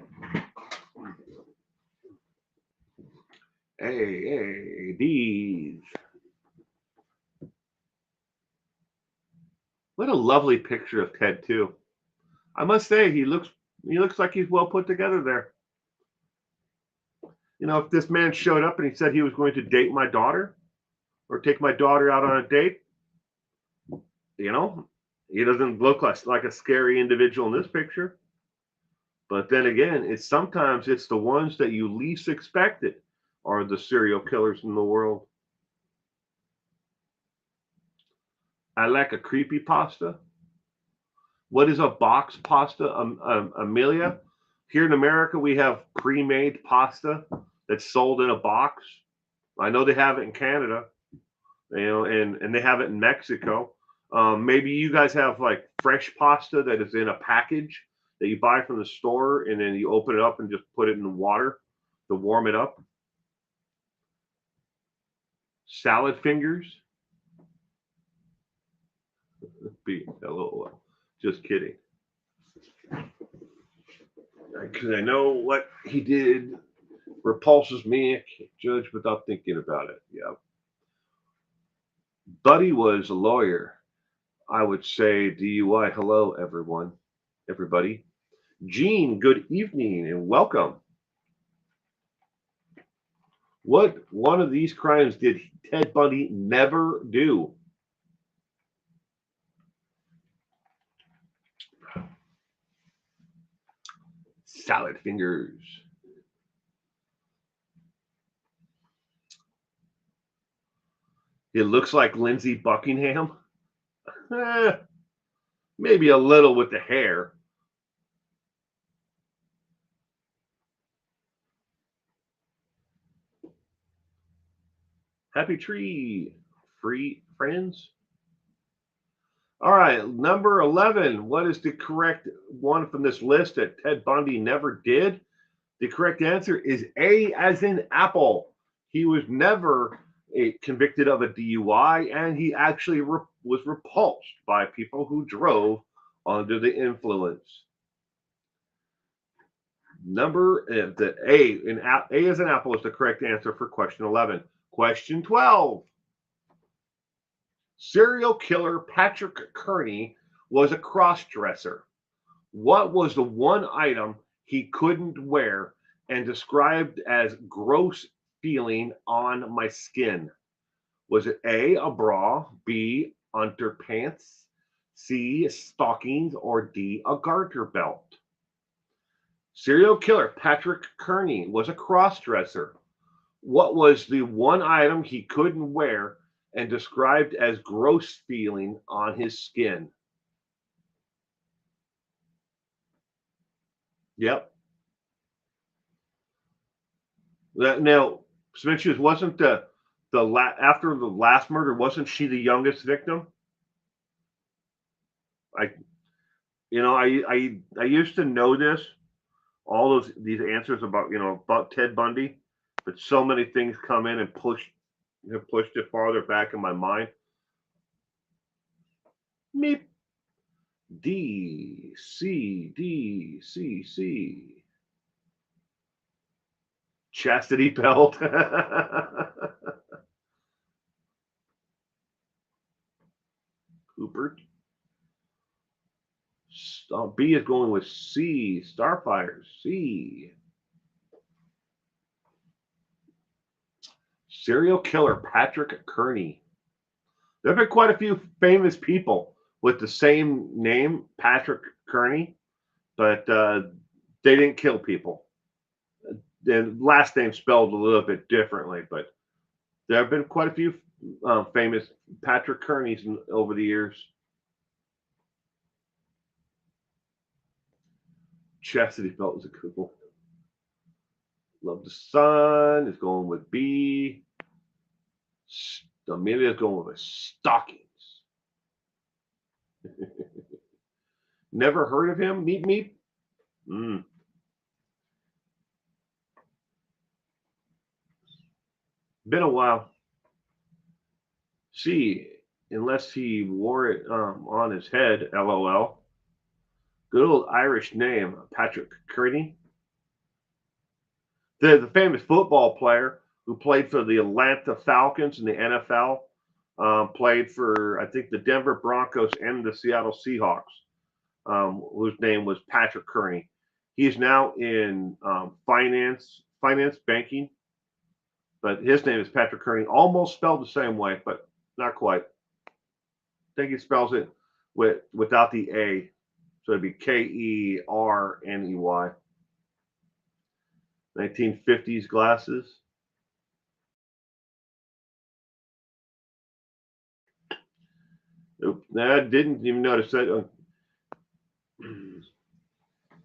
Hey, D's. What a lovely picture of Ted too. I must say he looks like he's well put together there. If this man showed up and he said he was going to date my daughter or take my daughter out on a date, he doesn't look like a scary individual in this picture. But then again, sometimes it's the ones that you least expected are the serial killers in the world. I like a creepy pasta. What is a box pasta, Amelia? Here in America, we have pre-made pasta that's sold in a box. I know they have it in Canada, and they have it in Mexico. Maybe you guys have like fresh pasta that is in a package that you buy from the store, and then you open it up and just put it in the water to warm it up. Salad fingers. LOL. Just kidding. Because I know what he did repulses me. I can't judge without thinking about it. Yeah. Buddy was a lawyer. I would say DUI. Hello, everybody. Gene, good evening and welcome. What one of these crimes did Ted Bundy never do? Salad fingers. It looks like Lindsey Buckingham. Maybe a little with the hair. Happy tree, free friends. All right, number 11. What is the correct one from this list that Ted Bundy never did? The correct answer is A as in apple. He was never convicted of a DUI, and he actually was repulsed by people who drove under the influence. The A as in apple is the correct answer for question 11. Question 12. Serial killer Patrick Kearney was a cross-dresser. What was the one item he couldn't wear and described as gross feeling on my skin? Was it a bra, B, underpants, C, stockings, or D, a garter belt? Serial killer Patrick Kearney was a cross-dresser. What was the one item he couldn't wear and described as gross feeling on his skin? Yep. Now, Smithers wasn't after the last murder, wasn't she the youngest victim? I I used to know this, all these answers about about Ted Bundy, but so many things come in and pushed it farther back in my mind. Meep. D C D C C. Chastity belt. Cooper. B is going with C. Starfire. C. Serial killer Patrick Kearney. There have been quite a few famous people with the same name, Patrick Kearney, but they didn't kill people. The last name spelled a little bit differently, but there have been quite a few famous Patrick Kearneys over the years. Chastity belt is a good one. Love the Sun is going with B. Amelia is going with stockings. Never heard of him? Meep meep. Been a while. C. Unless he wore it on his head. LOL. Good old Irish name, Patrick Kearney. The famous football player who played for the Atlanta Falcons in the NFL, played for, I think, the Denver Broncos and the Seattle Seahawks, whose name was Patrick Kearney. He's now in finance banking, but his name is Patrick Kearney, almost spelled the same way, but not quite. I think he spells it without the A, so it'd be Kearney. 1950s glasses. Nope, I didn't even notice that.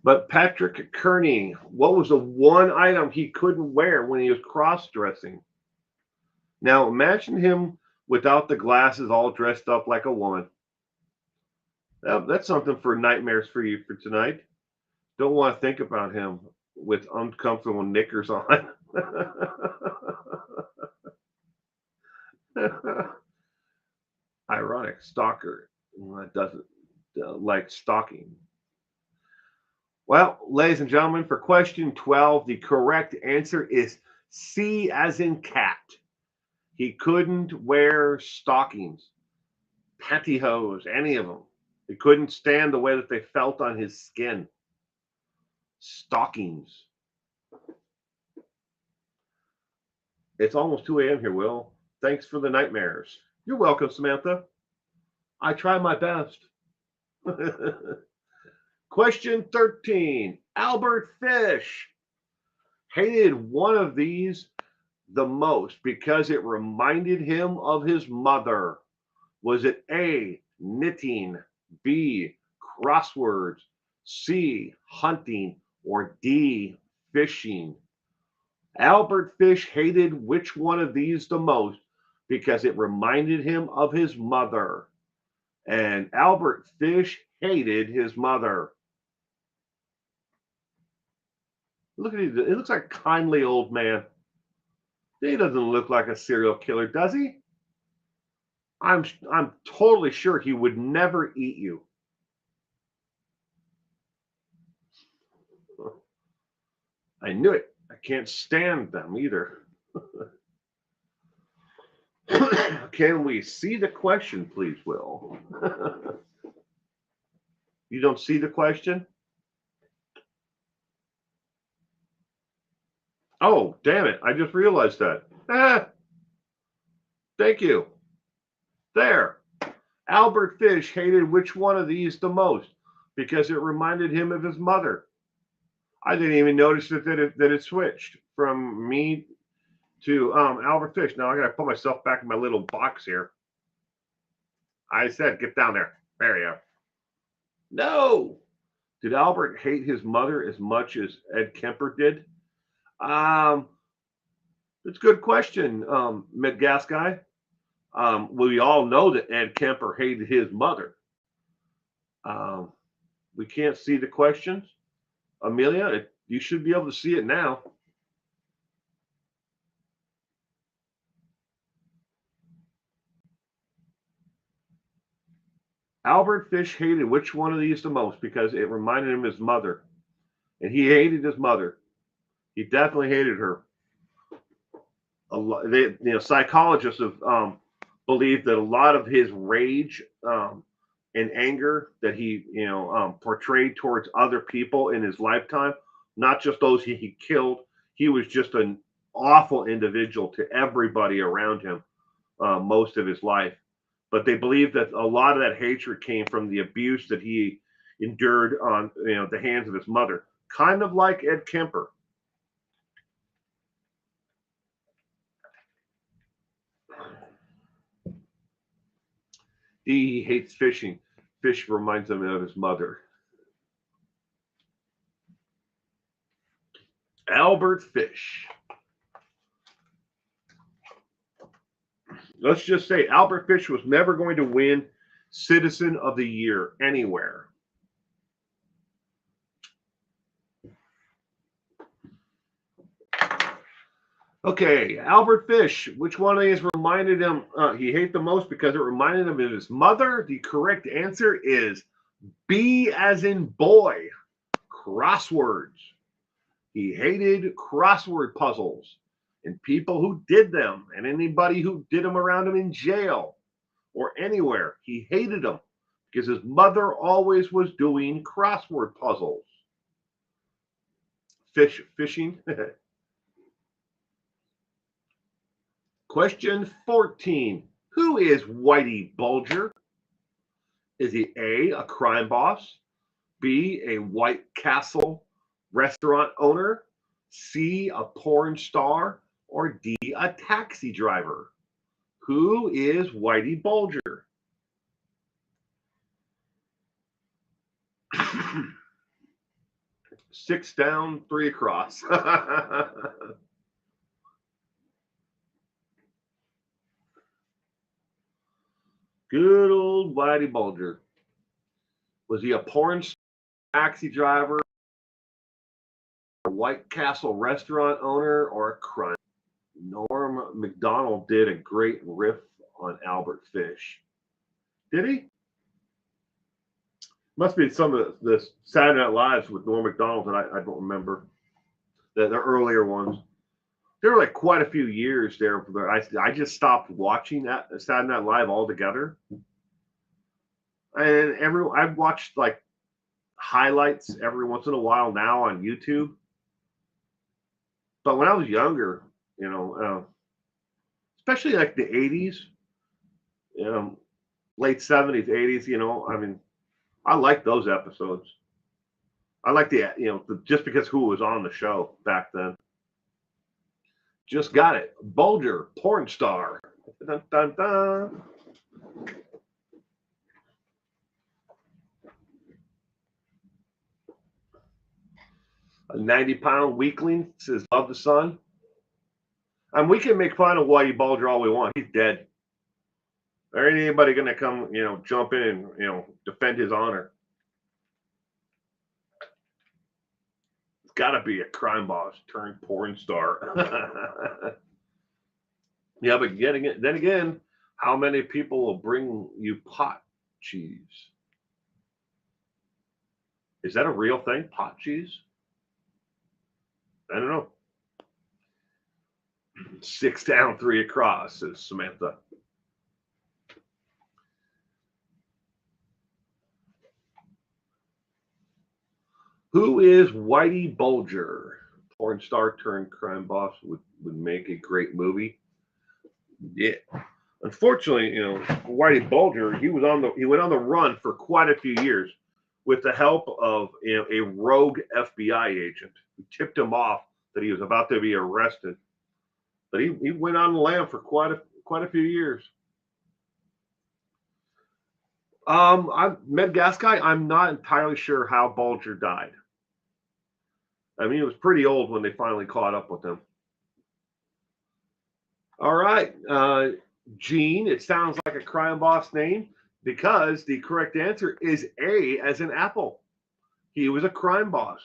But Patrick Kearney, what was the one item he couldn't wear when he was cross-dressing? Now imagine him without the glasses, all dressed up like a woman. That's something for nightmares for you for tonight. Don't want to think about him with uncomfortable knickers on. Ironic. Stalker doesn't like stalking. Well, ladies and gentlemen, for question 12, the correct answer is C as in cat. He couldn't wear stockings, pantyhose, any of them. He couldn't stand the way that they felt on his skin. Stockings. It's almost 2 a.m. here, Will. Thanks for the nightmares. You're welcome, Samantha. I try my best. Question 13. Albert Fish hated one of these the most because it reminded him of his mother. Was it A, knitting, B, crosswords, C, hunting, or D, fishing? Albert Fish hated which one of these the most because it reminded him of his mother. And Albert Fish hated his mother. Look at him. It looks like a kindly old man. He doesn't look like a serial killer, does he? I'm totally sure he would never eat you. I knew it. I can't stand them either. Can we see the question, please, Will? You don't see the question? Oh, damn it. I just realized that. Ah, thank you. There. Albert Fish hated which one of these the most because it reminded him of his mother. I didn't even notice that it switched from me to Albert Fish. Now I gotta put myself back in my little box here. I said, get down there. There you are. No. Did Albert hate his mother as much as Ed Kemper did? It's a good question, Midgas guy. We all know that Ed Kemper hated his mother. We can't see the questions. Amelia, you should be able to see it now. Albert Fish hated which one of these the most because it reminded him of his mother. And he hated his mother. He definitely hated her. Psychologists have believed that a lot of his rage and anger that he, portrayed towards other people in his lifetime, not just those he killed, he was just an awful individual to everybody around him most of his life. But they believe that a lot of that hatred came from the abuse that he endured on, the hands of his mother, kind of like Ed Kemper. He hates fishing. Fish reminds him of his mother. Albert Fish. Let's just say Albert Fish was never going to win Citizen of the Year anywhere. Okay, Albert Fish. Which one of these reminded him he hated the most because it reminded him of his mother? The correct answer is B as in boy. Crosswords. He hated crossword puzzles and people who did them and anybody who did them around him in jail or anywhere. He hated them because his mother always was doing crossword puzzles. Fishing. Question 14. Who is Whitey Bulger? Is he A, a crime boss, B, a White Castle restaurant owner, C, a porn star, or D, a taxi driver? Who is Whitey Bulger? Six down, three across. Good old Whitey Bulger. Was he a porn star, taxi driver, a White Castle restaurant owner, or a crime? Norm Macdonald did a great riff on Albert Fish. Did he? Must be some of the Saturday Night Lives with Norm Macdonald that I don't remember. The earlier ones. There were like quite a few years there. I just stopped watching that Saturday Night Live altogether. And I've watched like highlights every once in a while now on YouTube. But when I was younger, especially like the 80s, late 70s, 80s, I like those episodes. I like just because who was on the show back then. Just got it. Bulger, porn star. Dun, dun, dun. A 90-pound weakling says, love the sun. And we can make fun of Whitey Bulger all we want. He's dead. There ain't anybody going to come, jump in and, defend his honor. It's got to be a crime boss turned porn star. Yeah, but then again, how many people will bring you pot cheese? Is that a real thing, pot cheese? I don't know. 6 down, 3 across, says Samantha. Who is Whitey Bulger? porn star turned crime boss would make a great movie. Yeah. Unfortunately, Whitey Bulger, he went on the run for quite a few years with the help of a rogue FBI agent who tipped him off that he was about to be arrested. But he went on the lam for quite a few years. Medgasky, I'm not entirely sure how Bulger died. I mean, he was pretty old when they finally caught up with him. All right, Gene, it sounds like a crime boss name because the correct answer is A as in apple. He was a crime boss.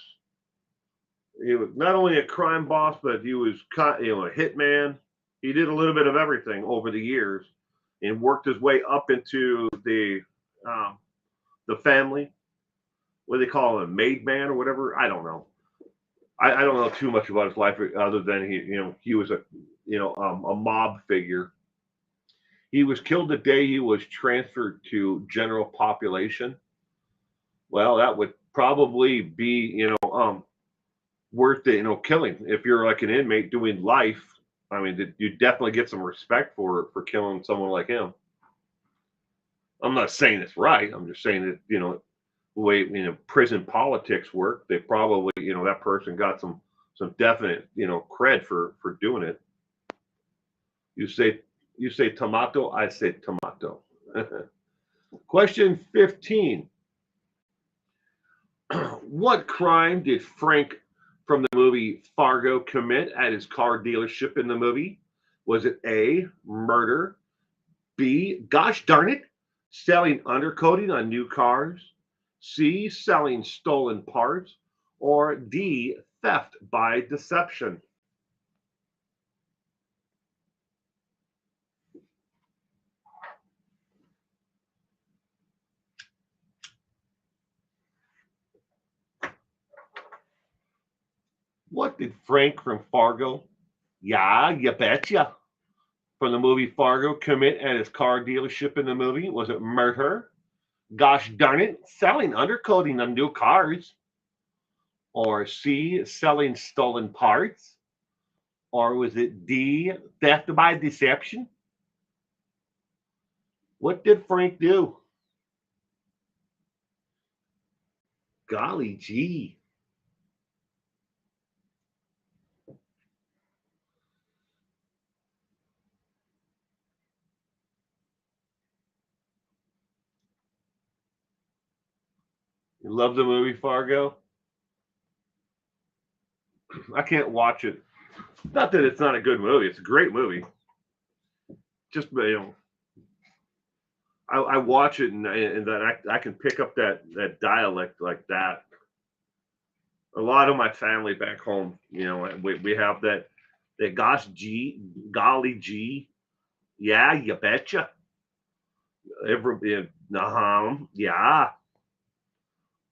He was not only a crime boss, but he was a hitman. He did a little bit of everything over the years and worked his way up into the family. What do they call him, maid man or whatever? I don't know. I don't know too much about his life other than he was a mob figure. He was killed the day he was transferred to general population. Well, that would probably be worth it, killing. If you're like an inmate doing life, I mean, you definitely get some respect for killing someone like him. I'm not saying it's right. I'm just saying that the way prison politics work, they probably that person got some definite cred for doing it. You say tomato, I say tomato. Question 15. What crime did Frank from the movie Fargo commit at his car dealership in the movie? Was it A, murder, B, gosh darn it, selling undercoating on new cars, C, selling stolen parts, or D, theft by deception? What did Frank from Fargo, yeah, you betcha, from the movie Fargo commit at his car dealership in the movie? Was it murder, gosh darn it, selling undercoating on new cars, or C, selling stolen parts, or was it D, theft by deception? What did Frank do? Golly gee. You love the movie Fargo? I can't watch it. Not that it's not a good movie. It's a great movie. Just I watch it and then I can pick up that dialect like that. A lot of my family back home, we have that golly gee, yeah, you betcha. Yeah.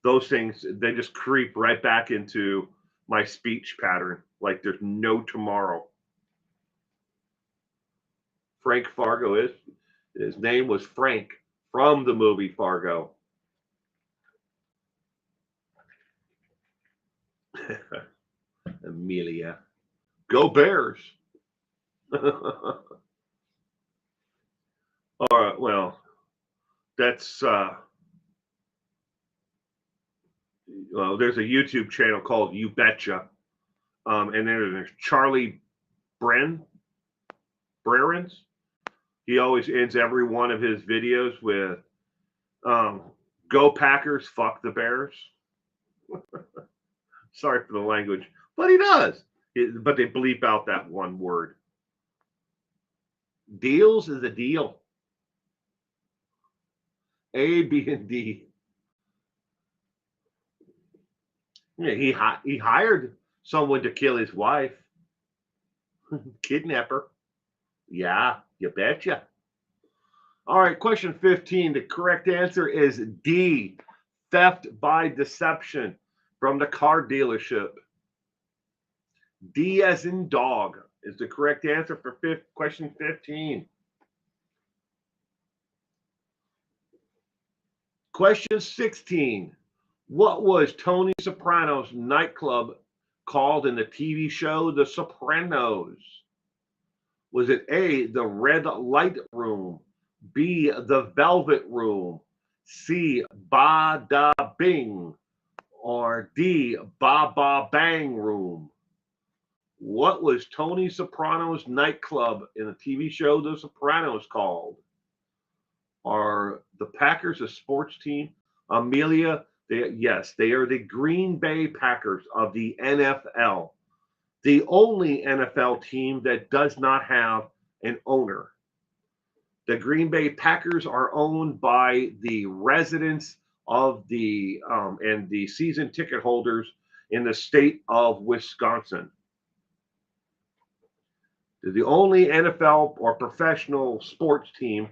Those things, they just creep right back into my speech pattern like there's no tomorrow. Frank Fargo his name was Frank from the movie Fargo. Amelia. Go Bears. All right, well, that's there's a YouTube channel called You Betcha. And then there's Charlie Brens. He always ends every one of his videos with go Packers, fuck the Bears. Sorry for the language, but he does. But they bleep out that one word. Deals is a deal. A, B, and D. Yeah, he hired someone to kill his wife. Kidnapper. Yeah, you betcha. All right, question 15. The correct answer is D, theft by deception from the car dealership. D as in dog is the correct answer for question 15. Question 16. What was Tony Soprano's nightclub called in the TV show The Sopranos? Was it A, the red light room, B, the velvet room, C, ba da bing, or D, ba ba bang room? What was Tony Soprano's nightclub in the TV show The Sopranos called? Are the Packers a sports team? Amelia, yes, they are the Green Bay Packers of the NFL, the only NFL team that does not have an owner. The Green Bay Packers are owned by the residents of the and the season ticket holders in the state of Wisconsin. They're the only NFL or professional sports team.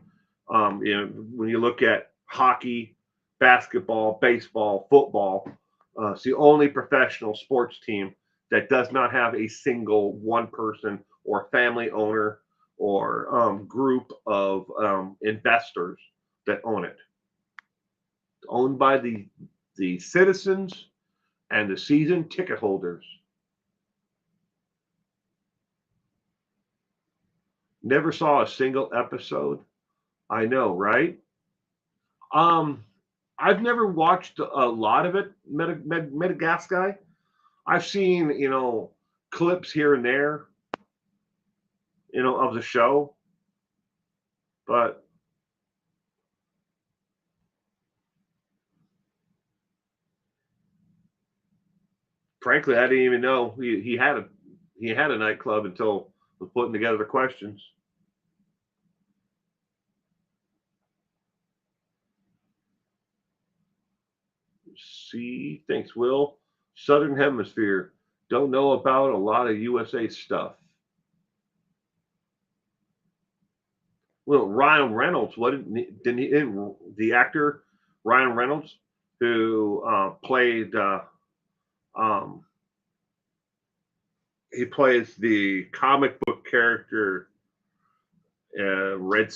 When you look at hockey, basketball, baseball, football, it's the only professional sports team that does not have a single one person or family owner or group of investors that own it. It's owned by the citizens and the season ticket holders. Never saw a single episode. I know, right? I've never watched a lot of it, Madagascar. I've seen, clips here and there, of the show, but frankly, I didn't even know he had a nightclub until I was putting together the questions. See, thanks, Will. Southern Hemisphere. Don't know about a lot of USA stuff. Well, Ryan Reynolds, the actor Ryan Reynolds, who played he plays the comic book character, red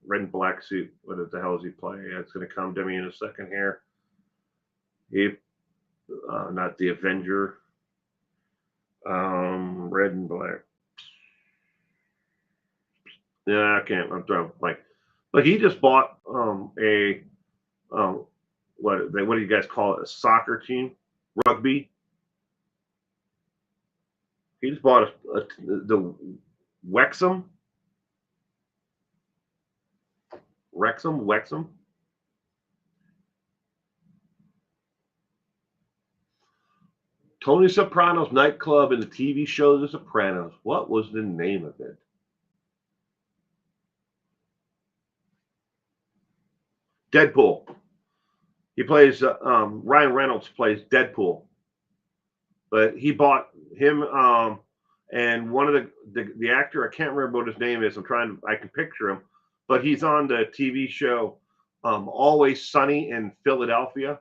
and black suit. What the hell is he playing? It's going to come to me in a second here. He, not the Avenger. Red and black. Yeah, I can't. I'm throwing blank. But he just bought a what do you guys call it? A soccer team, rugby. He just bought the Wrexham. Tony Soprano's nightclub in the TV show The Sopranos. What was the name of it? Deadpool. He plays Ryan Reynolds plays Deadpool, but he bought him and one of the actor, I can't remember what his name is. I can picture him, but he's on the TV show Always Sunny in Philadelphia.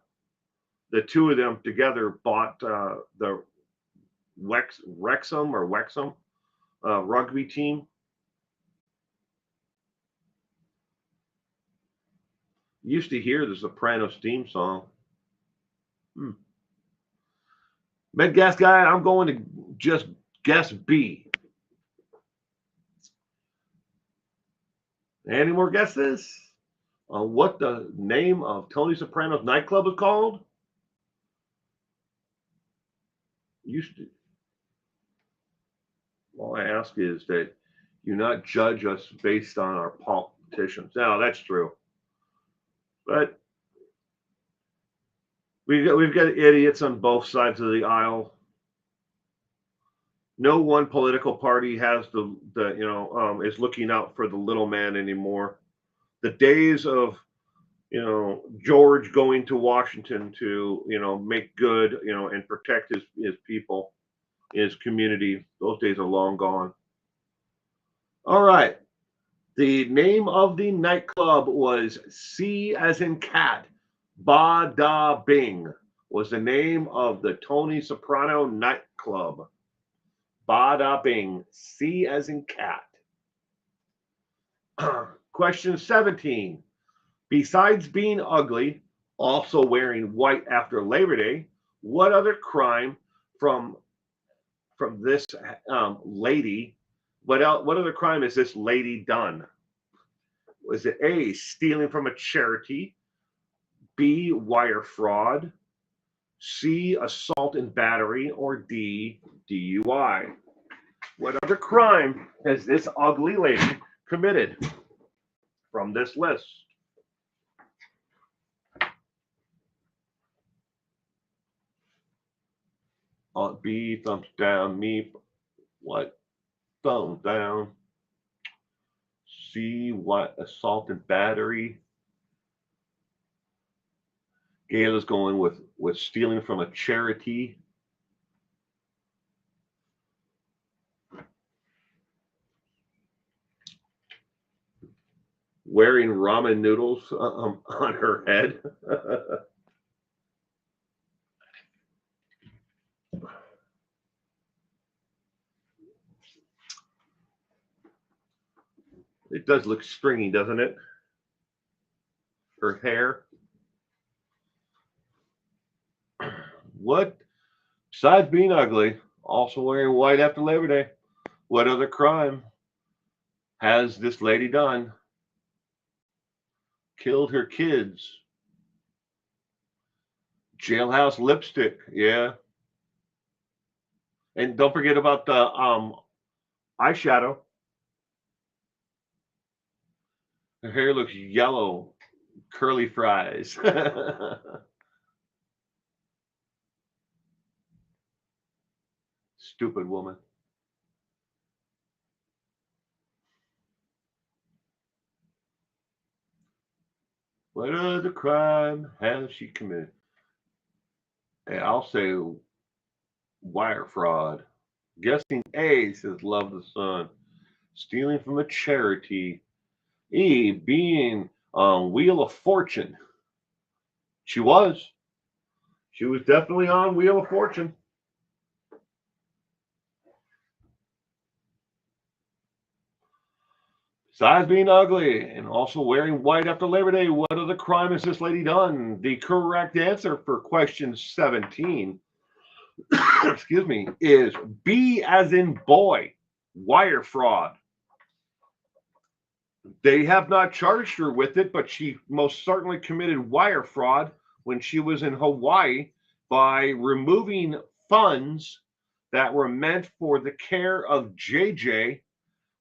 The two of them together bought the Wrexham rugby team. Used to hear the Sopranos theme song. Medgas guy, I'm going to just guess B. Any more guesses on what the name of Tony Soprano's nightclub is called? Used to. All I ask is that you not judge us based on our politicians. Now, that's true. But we've got idiots on both sides of the aisle. No one political party has is looking out for the little man anymore. The days of George going to Washington to make good and protect his people, his community, those days are long gone. All right. The name of the nightclub was C as in cat. Ba Da Bing was the name of the Tony Soprano nightclub. Ba Da Bing. C as in cat. Question 17. Besides being ugly, also wearing white after Labor Day, what other crime from this lady. What else? What other crime has this lady done? Was it A, stealing from a charity, B, wire fraud, C, assault and battery, or D, DUI? What other crime has this ugly lady committed from this list? B, thumbs down. Me, what? Thumbs down. C, what? Assault and battery. Gail is going with stealing from a charity. Wearing ramen noodles on her head. It does look stringy, doesn't it? Her hair. What? Besides being ugly, also wearing white after Labor Day, what other crime has this lady done? Killed her kids. Jailhouse lipstick, yeah. And don't forget about the eyeshadow. Her hair looks yellow, curly fries. Stupid woman. What other crime has she committed? Hey, I'll say wire fraud. Guessing A says love the sun. Stealing from a charity. E, being on Wheel of Fortune. She was. She was definitely on Wheel of Fortune. Besides being ugly and also wearing white after Labor Day, what other crime has this lady done? The correct answer for question 17, excuse me, is B as in boy, wire fraud. They have not charged her with it, but she most certainly committed wire fraud when she was in Hawaii by removing funds that were meant for the care of JJ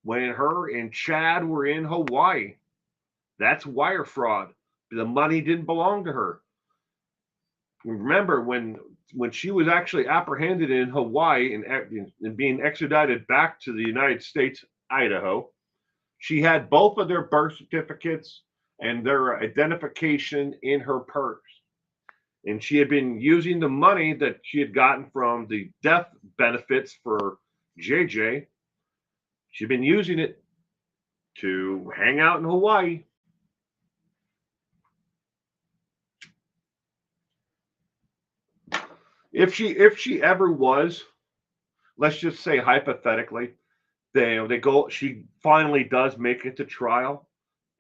when her and Chad were in Hawaii. That's wire fraud. The money didn't belong to her. Remember when she was actually apprehended in Hawaii and being extradited back to the United States, Idaho, she had both of their birth certificates and their identification in her purse. And she had been using the money that she had gotten from the death benefits for JJ. She'd been using it to hang out in Hawaii. If she ever was, let's just say hypothetically, they go, she finally does make it to trial,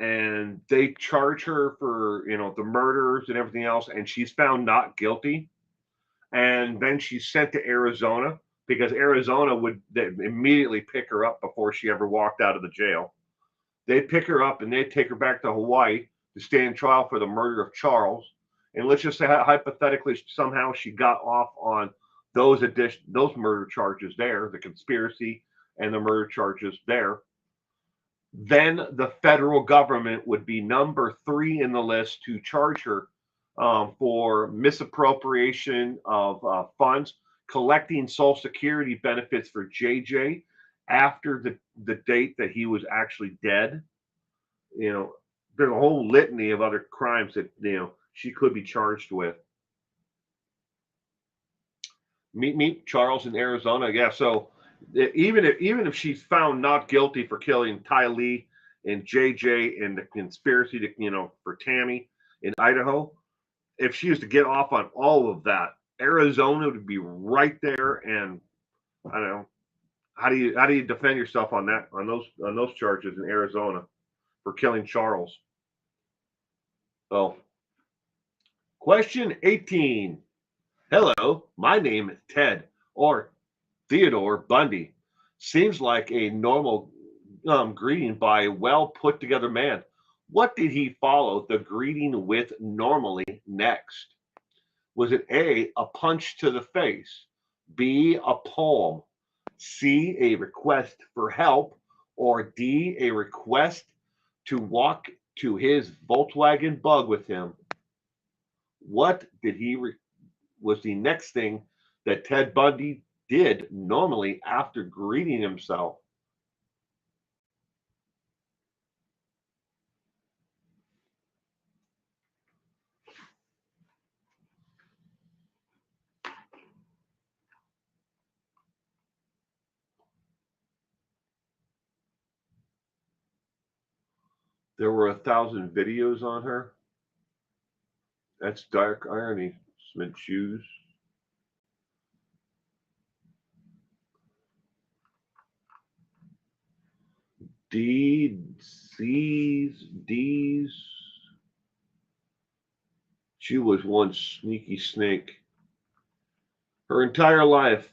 and they charge her for the murders and everything else, and she's found not guilty, and then she's sent to Arizona because Arizona would immediately pick her up before she ever walked out of the jail. They'd pick her up and they'd take her back to Hawaii to stand trial for the murder of Charles. And let's just say hypothetically somehow she got off on those murder charges there, the conspiracy and the murder charges there. Then the federal government would be number 3 in the list to charge her for misappropriation of funds, collecting Social Security benefits for JJ after the date that he was actually dead. There's a whole litany of other crimes that she could be charged with. Meet Charles in Arizona. Yeah, so even if she's found not guilty for killing Ty Lee and JJ and the conspiracy to for Tammy in Idaho, if she was to get off on all of that, Arizona would be right there. And I don't know, how do you defend yourself on those charges in Arizona for killing Charles? So, question 18. Hello, my name is Ted. or Theodore Bundy. Seems like a normal greeting by a well put together man. What did he follow the greeting with normally next? Was it A, punch to the face, B, a poem, C, a request for help, or D, a request to walk to his Volkswagen Bug with him? What did was the next thing that Ted Bundy did normally after greeting himself? There were 1,000 videos on her. That's dark irony. Cement shoes. D, C's, D's. She was one sneaky snake. Her entire life,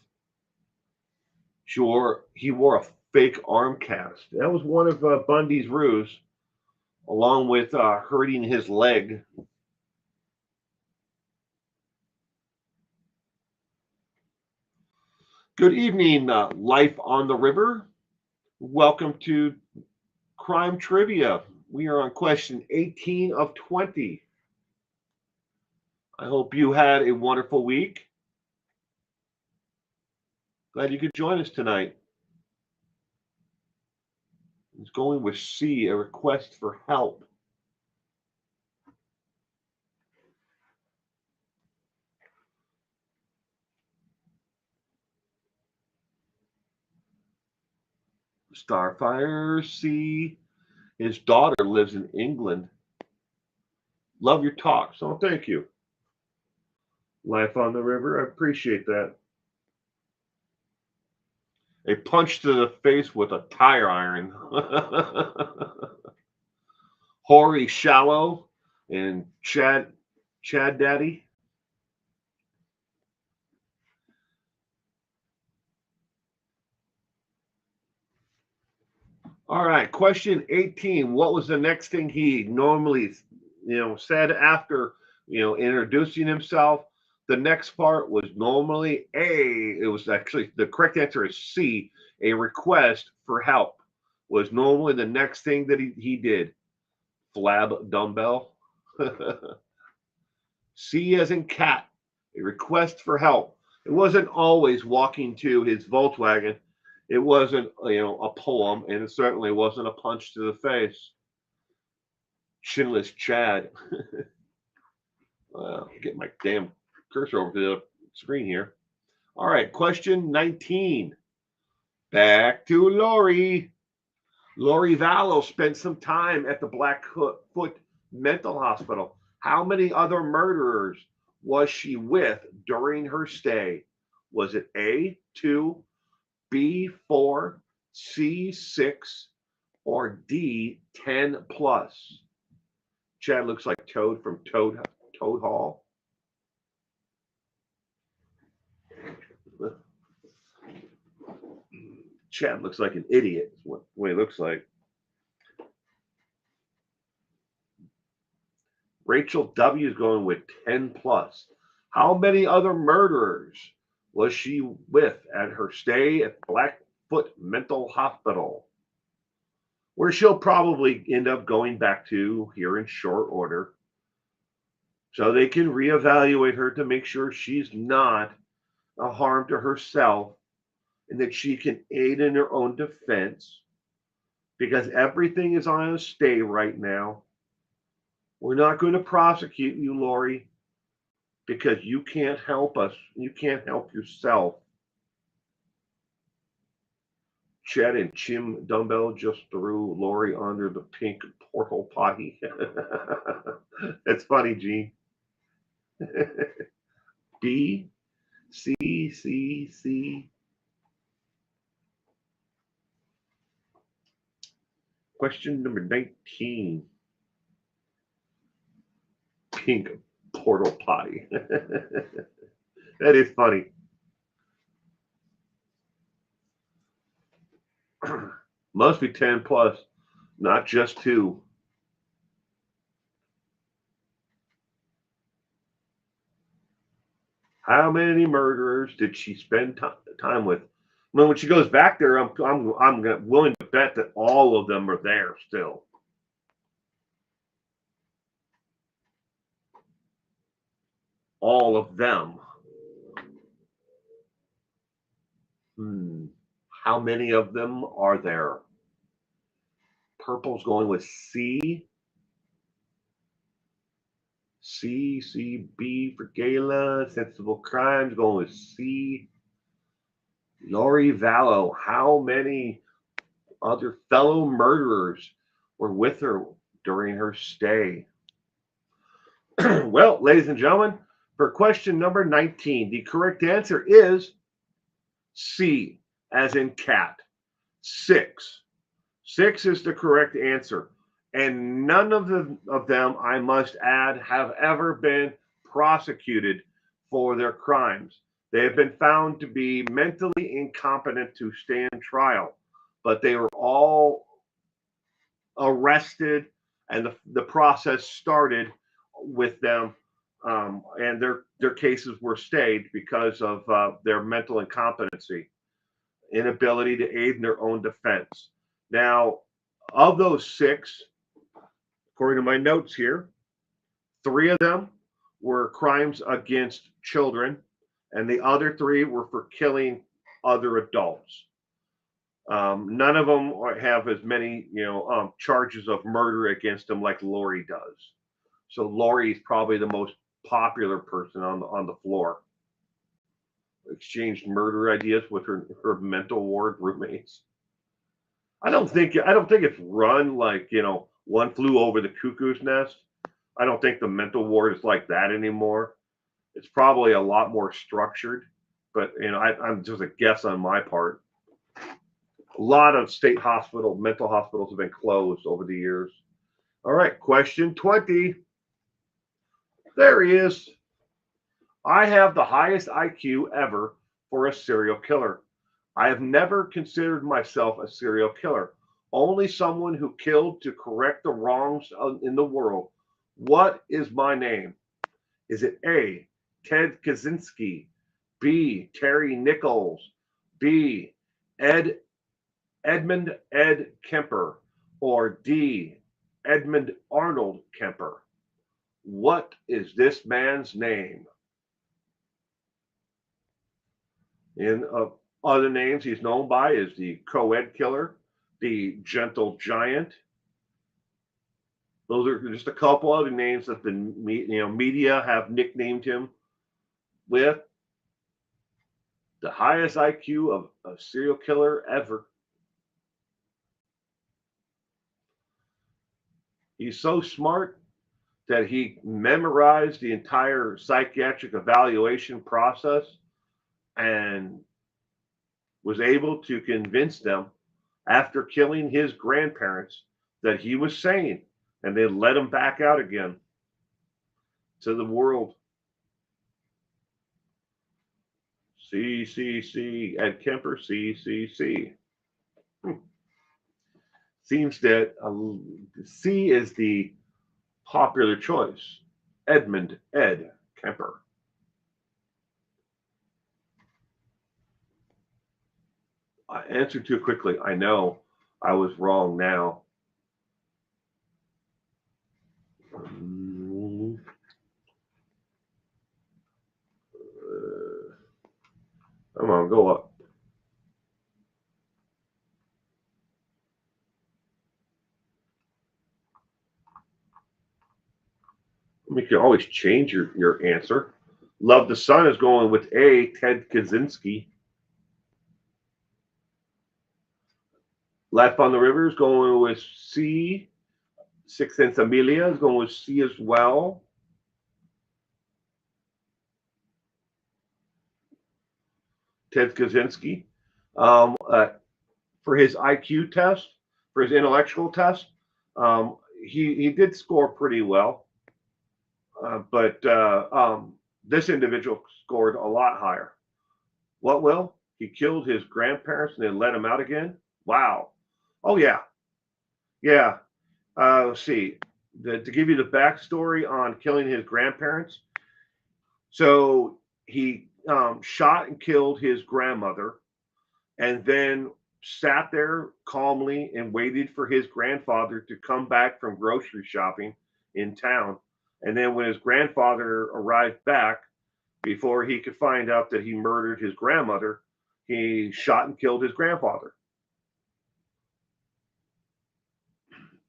he wore a fake arm cast. That was one of Bundy's ruse, along with hurting his leg. Good evening, Life on the River. Welcome to Crime Trivia. We are on question 18 of 20. I hope you had a wonderful week. Glad you could join us tonight. It's going with C, a request for help. Starfire C, his daughter lives in England. Love your talk, so thank you. Life on the River, I appreciate that. A punch to the face with a tire iron. Hoary Shallow and Chad Daddy. All right, question 18. What was the next thing he normally, said after, introducing himself? The next part was normally A. It was actually the correct answer is C. A request for help was normally the next thing that he did. Flab dumbbell. C as in cat. A request for help. It wasn't always walking to his Volkswagen. It wasn't, a poem, and it certainly wasn't a punch to the face. Chinless Chad. Get my damn cursor over to the screen here. All right, question 19. Back to Lori. Lori Vallow spent some time at the Blackfoot Mental Hospital. How many other murderers was she with during her stay? Was it A, 2, B, 4, C, 6, or D, 10 plus? Chad looks like Toad from Toad Hall. Chad looks like an idiot. Is what he looks like. Rachel W is going with 10 plus. How many other murderers was she with at her stay at Blackfoot Mental Hospital, where she'll probably end up going back to here in short order, so they can reevaluate her to make sure she's not a harm to herself and that she can aid in her own defense, because everything is on a stay right now. We're not going to prosecute you, Lori, because you can't help us. You can't help yourself. Chad and Chim Dumbbell just threw Lori under the pink portal potty. That's funny, Gene. B, C, C, C. Question number 19. Pink portal potty. That is funny. Must be 10 plus, not just 2. How many murderers did she spend time with? I mean, when she goes back there, I'm willing to bet that all of them are there still. All of them. How many of them are there? Purple's going with C. C, B for Gala. Sensible Crimes going with C. Lori Vallow. How many other fellow murderers were with her during her stay? Well, ladies and gentlemen, for question number 19, the correct answer is C, as in cat. 6. 6 is the correct answer. And none of them, I must add, have ever been prosecuted for their crimes. They have been found to be mentally incompetent to stand trial, but they were all arrested, and the process started with them, and their cases were stayed because of their mental incompetency, inability to aid in their own defense. Now, of those 6, according to my notes here, 3 of them were crimes against children, and the other 3 were for killing other adults. None of them have as many, charges of murder against them like Lori does. So Lori's probably the most popular person on the floor. Exchanged murder ideas with her mental ward roommates. I don't think it's run like, One Flew Over the Cuckoo's Nest. I don't think the mental ward is like that anymore. It's probably a lot more structured, but I'm just a guess on my part. A lot of state mental hospitals have been closed over the years. All right, question 20. There he is. I have the highest IQ ever for a serial killer. I have never considered myself a serial killer, only someone who killed to correct the wrongs in the world. What is my name? Is it A, Ted Kaczynski, B, Terry Nichols, B, Edmund Ed Kemper, or D, Edmund Arnold Kemper? What is this man's name? In other names he's known by is the Co-Ed Killer, the Gentle Giant. Those are just a couple other names that the media have nicknamed him with. The highest IQ of a serial killer ever. He's so smart that he memorized the entire psychiatric evaluation process and was able to convince them after killing his grandparents that he was sane, and they let him back out again to the world. C. Ed Kemper, C. Seems that C is the popular choice. Edmund Ed Kemper. I answered too quickly. I know I was wrong now. Come on, go up. You can always change your answer. Love the Sun is going with A, Ted Kaczynski. Life on the River is going with C. Six Sense Amelia is going with C as well. Ted Kaczynski. For his IQ test, for his intellectual test, he did score pretty well. But this individual scored a lot higher. What will? He killed his grandparents and then let him out again? Wow. Oh yeah, yeah. Let's see. To give you the backstory on killing his grandparents, so he shot and killed his grandmother, and then sat there calmly and waited for his grandfather to come back from grocery shopping in town. And then when his grandfather arrived back, before he could find out that he murdered his grandmother, he shot and killed his grandfather.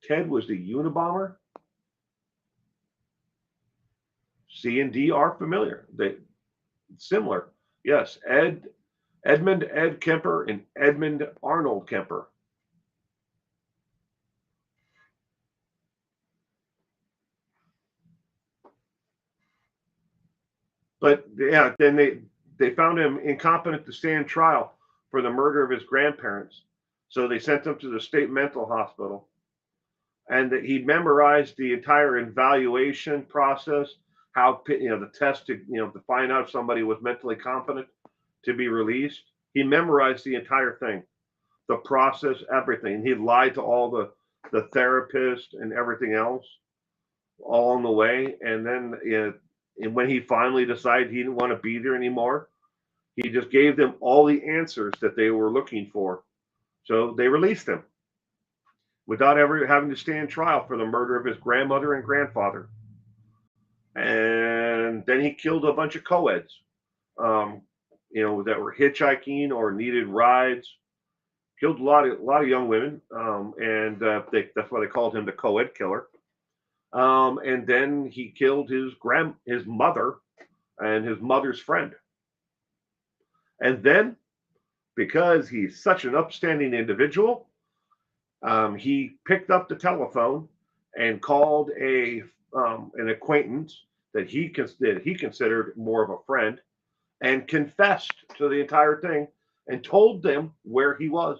Ted was the Unabomber. C and D are familiar. They similar. Yes, Edmund Ed Kemper and Edmund Arnold Kemper. But yeah, then they found him incompetent to stand trial for the murder of his grandparents. So they sent him to the state mental hospital, and that he memorized the entire evaluation process, how the test to to find out if somebody was mentally competent to be released. He memorized the entire thing, the process, everything. He lied to all the therapist and everything else all on the way, and then and when he finally decided he didn't want to be there anymore, he just gave them all the answers that they were looking for. So they released him without ever having to stand trial for the murder of his grandmother and grandfather. And then he killed a bunch of co-eds, um, that were hitchhiking or needed rides. Killed a lot of young women, and that's why they called him the co-ed killer. And then he killed his mother and his mother's friend. And then, because he's such an upstanding individual, he picked up the telephone and called an acquaintance that he considered more of a friend, and confessed to the entire thing and told them where he was.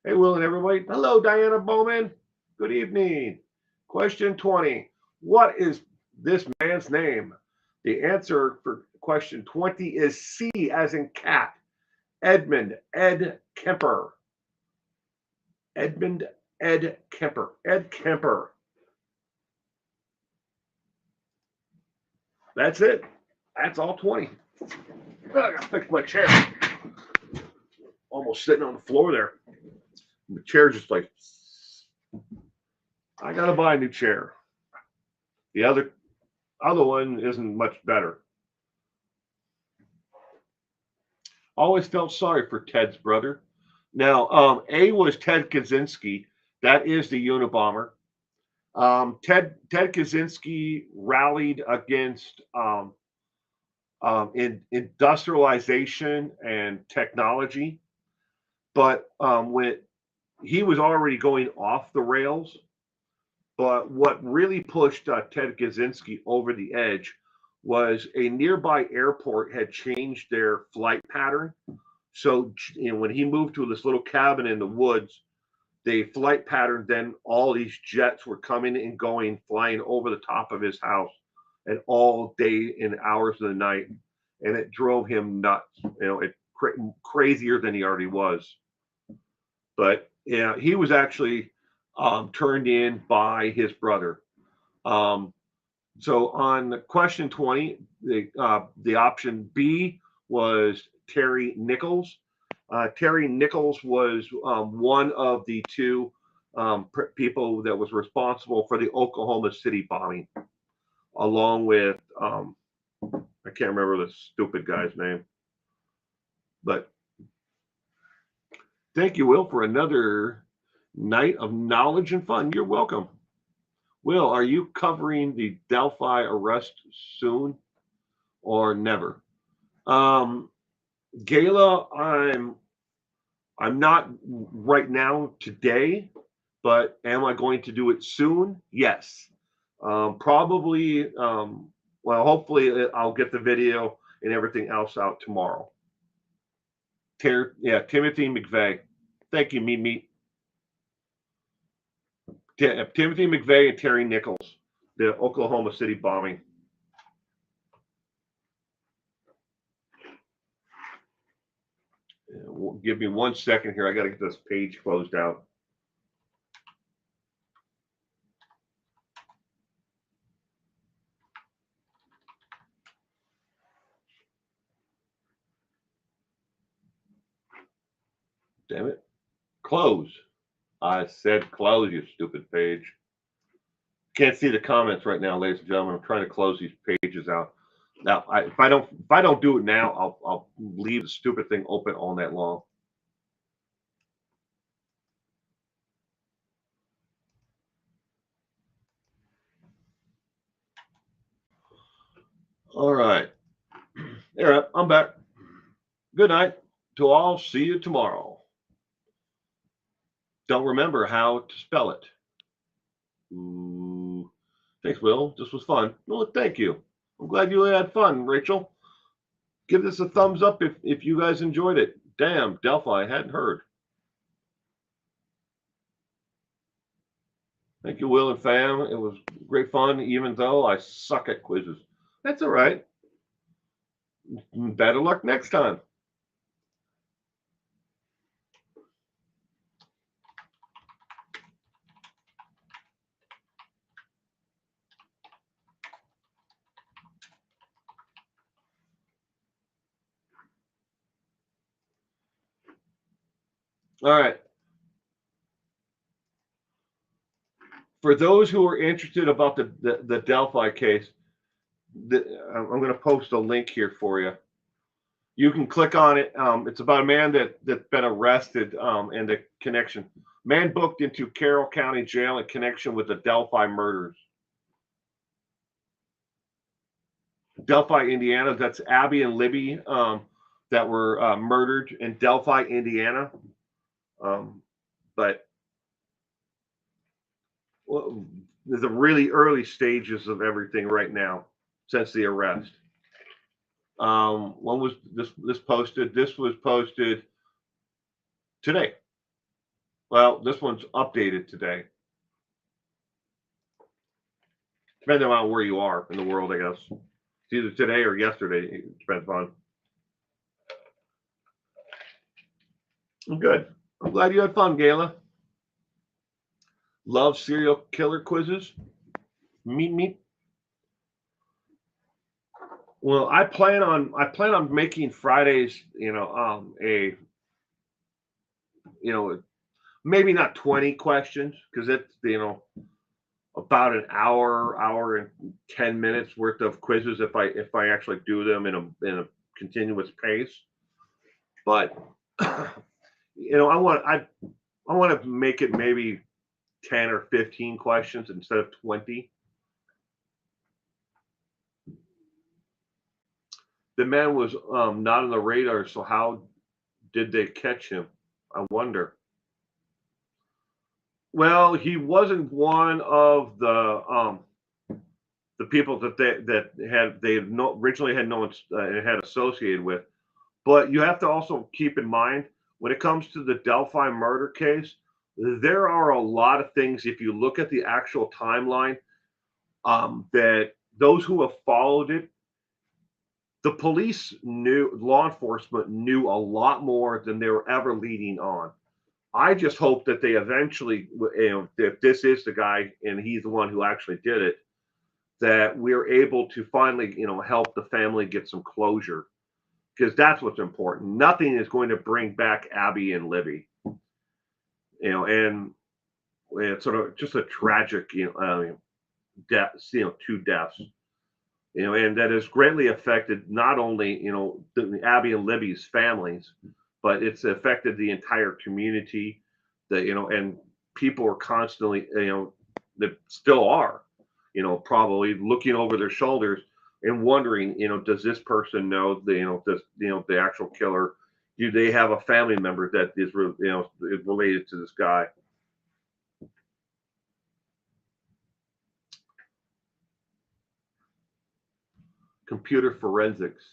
Hey, Will and everybody. Hello, Diana Bowman. Good evening. Question 20. What is this man's name? The answer for question 20 is C, as in cat. Edmund Ed Kemper. Edmund Ed Kemper. Ed Kemper. That's it. That's all 20. I gotta fix my chair. Almost sitting on the floor there. The chair just like, I gotta buy a new chair. The other one isn't much better. Always felt sorry for Ted's brother. Now, A was Ted Kaczynski. That is the Unabomber. Ted Kaczynski rallied against in industrialization and technology, but when he was already going off the rails. But what really pushed Ted Kaczynski over the edge was a nearby airport had changed their flight pattern. So when he moved to this little cabin in the woods, the flight pattern, then all these jets were coming and going, flying over the top of his house, and all day and hours of the night, and it drove him nuts. It crazier than he already was. But yeah, he was actually turned in by his brother. So on question 20, the option B was Terry Nichols. Terry Nichols was one of the two people that was responsible for the Oklahoma City bombing, along with I can't remember the stupid guy's name. But thank you, Will, for another night of knowledge and fun. You're welcome. Will, are you covering the Delphi arrest soon or never? Gayla, I'm not right now today, but am I going to do it soon? Yes. Probably. Well, hopefully I'll get the video and everything else out tomorrow. Timothy McVeigh. Thank you, Meat. Timothy McVeigh and Terry Nichols, the Oklahoma City bombing. Give me 1 second here. I got to get this page closed out. Damn it. Close. I said close, you stupid page. Can't see the comments right now, ladies and gentlemen. I'm trying to close these pages out. Now, if I don't do it now, I'll leave the stupid thing open all night long. All right. There, I'm back. Good night to all. See you tomorrow. Don't remember how to spell it. Ooh. Thanks, Will. This was fun. Well, thank you. I'm glad you had fun, Rachel. Give this a thumbs up if you guys enjoyed it. Damn, Delphi, I hadn't heard. Thank you, Will and fam. It was great fun, even though I suck at quizzes. That's all right. Better luck next time. All right. For those who are interested about the Delphi case, I'm going to post a link here for you. You can click on it. It's about a man that's been arrested and the connection. Man booked into Carroll County Jail in connection with the Delphi murders. Delphi, Indiana. That's Abby and Libby that were murdered in Delphi, Indiana. But well, there's the really early stages of everything right now since the arrest. When was this posted? This was posted today. Well, this one's updated today. Depending on where you are in the world, I guess. It's either today or yesterday. It depends on. I'm good. I'm glad you had fun, Gayla. Love serial killer quizzes. Meet. Well, I plan on making Fridays, maybe not 20 questions because it's about an hour and 10 minutes worth of quizzes if I actually do them in a continuous pace. But I want to make it maybe 10 or 15 questions instead of 20. The man was not on the radar, so how did they catch him? I wonder. Well, he wasn't one of the people that they originally had known had associated with. But you have to also keep in mind when it comes to the Delphi murder case, there are a lot of things. If you look at the actual timeline, that those who have followed it, the police law enforcement knew a lot more than they were ever leading on. I just hope that they eventually, if this is the guy and he's the one who actually did it, that we're able to finally, help the family get some closure, because that's what's important. Nothing is going to bring back Abby and Libby, and it's sort of just a tragic, death, two deaths. And that has greatly affected not only, the Abby and Libby's families, but it's affected the entire community. And people are constantly, that still are, probably looking over their shoulders and wondering, does this person know the actual killer? Do they have a family member that is, is related to this guy? Computer forensics.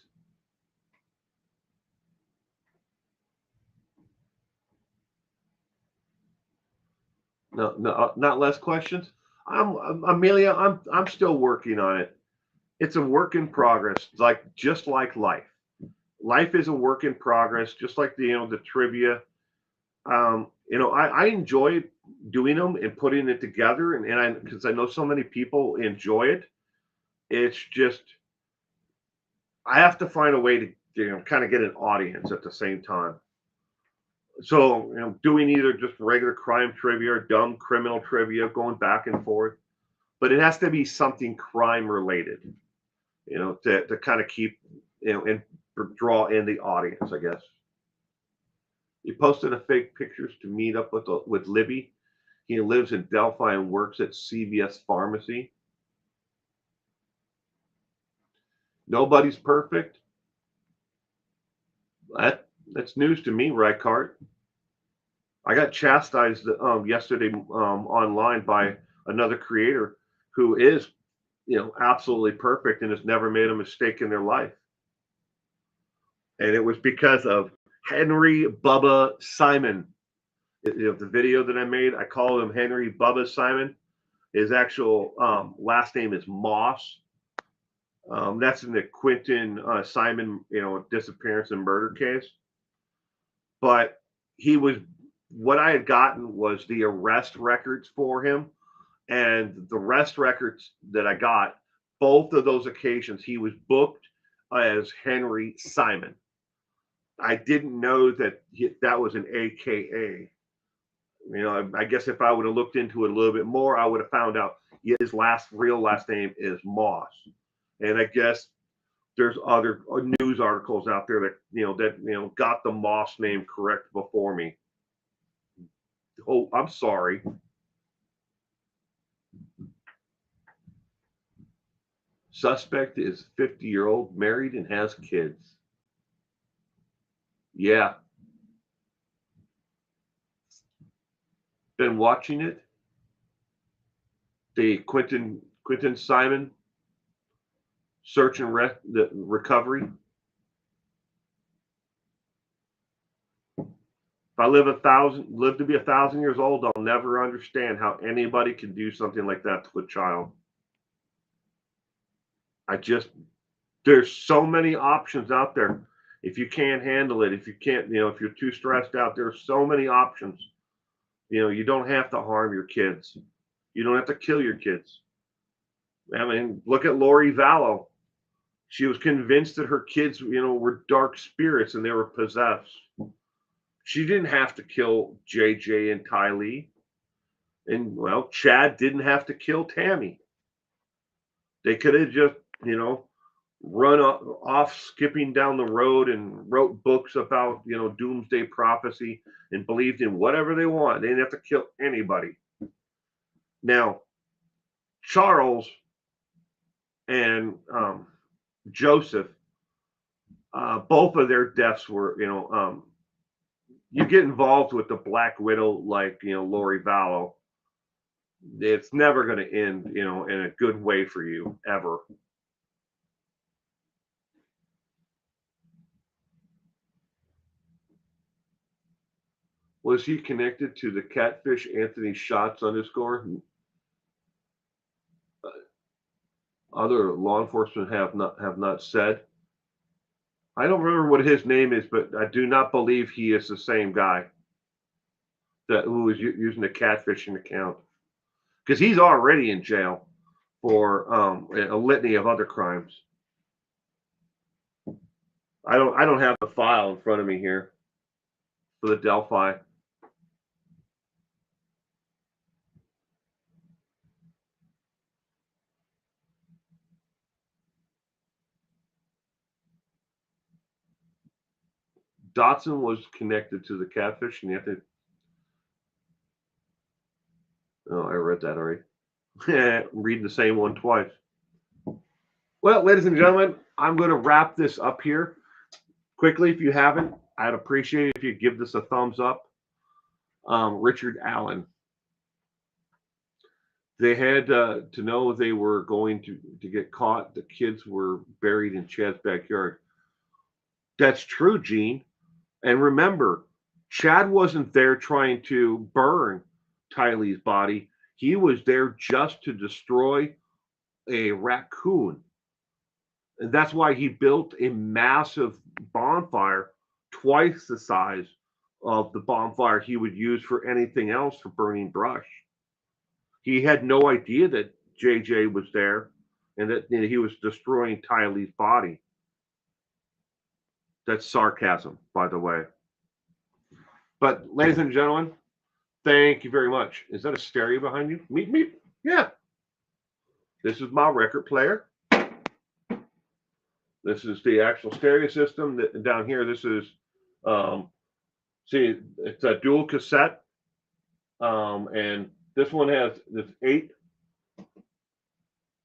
No, not less questions. Amelia. I'm still working on it. It's a work in progress, just like life. life is a work in progress, just like the trivia. I enjoy doing them and putting it together, and I because I know so many people enjoy it. It's just I have to find a way to kind of get an audience at the same time. So doing either just regular crime trivia or dumb criminal trivia, going back and forth, but it has to be something crime related. To kind of keep and draw in the audience, I guess. He posted a fake pictures to meet up with Libby. He lives in Delphi and works at CVS Pharmacy. Nobody's perfect. That's news to me, Reichart. I got chastised yesterday online by another creator who is, absolutely perfect and has never made a mistake in their life. And it was because of Henry Bubba Simon. The video that I made, I call him Henry Bubba Simon. His actual last name is Moss. That's in the Quentin Simon, disappearance and murder case. But what I had gotten was the arrest records for him, and the arrest records that I got, both of those occasions, he was booked as Henry Simon. I didn't know that that was an AKA. I guess if I would have looked into it a little bit more, I would have found out his real last name is Moss. And I guess there's other news articles out there that got the Moss name correct before me. Oh, I'm sorry. Suspect is 50-year-old, married, and has kids. Yeah. Been watching it. The Quentin Simon search and the recovery. If I live to be 1,000 years old, I'll never understand how anybody can do something like that to a child. There's so many options out there. If you can't handle it, if you can't, if you're too stressed out, there's so many options. You don't have to harm your kids. You don't have to kill your kids. I mean, look at Lori Vallow. She was convinced that her kids, were dark spirits and they were possessed. She didn't have to kill JJ and Tylee. And, well, Chad didn't have to kill Tammy. They could have just, run off skipping down the road and wrote books about, doomsday prophecy and believed in whatever they want. They didn't have to kill anybody. Now, Charles and Joseph, both of their deaths were, you get involved with the Black Widow like, Lori Vallow, it's never going to end, in a good way for you, ever. Was he connected to the catfish Anthony Shots underscore? Other law enforcement have not said. I don't remember what his name is, but I do not believe he is the same guy who was using the catfishing account, because he's already in jail for a litany of other crimes. I don't have the file in front of me here for the Delphi. Dotson was connected to the catfish, and you have to. Oh, I read that already. Reading the same one twice. Well, ladies and gentlemen, I'm going to wrap this up here quickly. If you haven't, I'd appreciate it if you give this a thumbs up. Richard Allen. They had to know they were going to get caught. The kids were buried in Chad's backyard. That's true, Gene. And remember, Chad wasn't there trying to burn Tylee's body. He was there just to destroy a raccoon. And that's why he built a massive bonfire, twice the size of the bonfire he would use for anything else for burning brush. He had no idea that JJ was there and that he was destroying Ty Lee's body. That's sarcasm, by the way. But, ladies and gentlemen, thank you very much. Is that a stereo behind you? Meet me? Yeah. This is my record player. This is the actual stereo system. Down here, this is, see, it's a dual cassette. And this one has this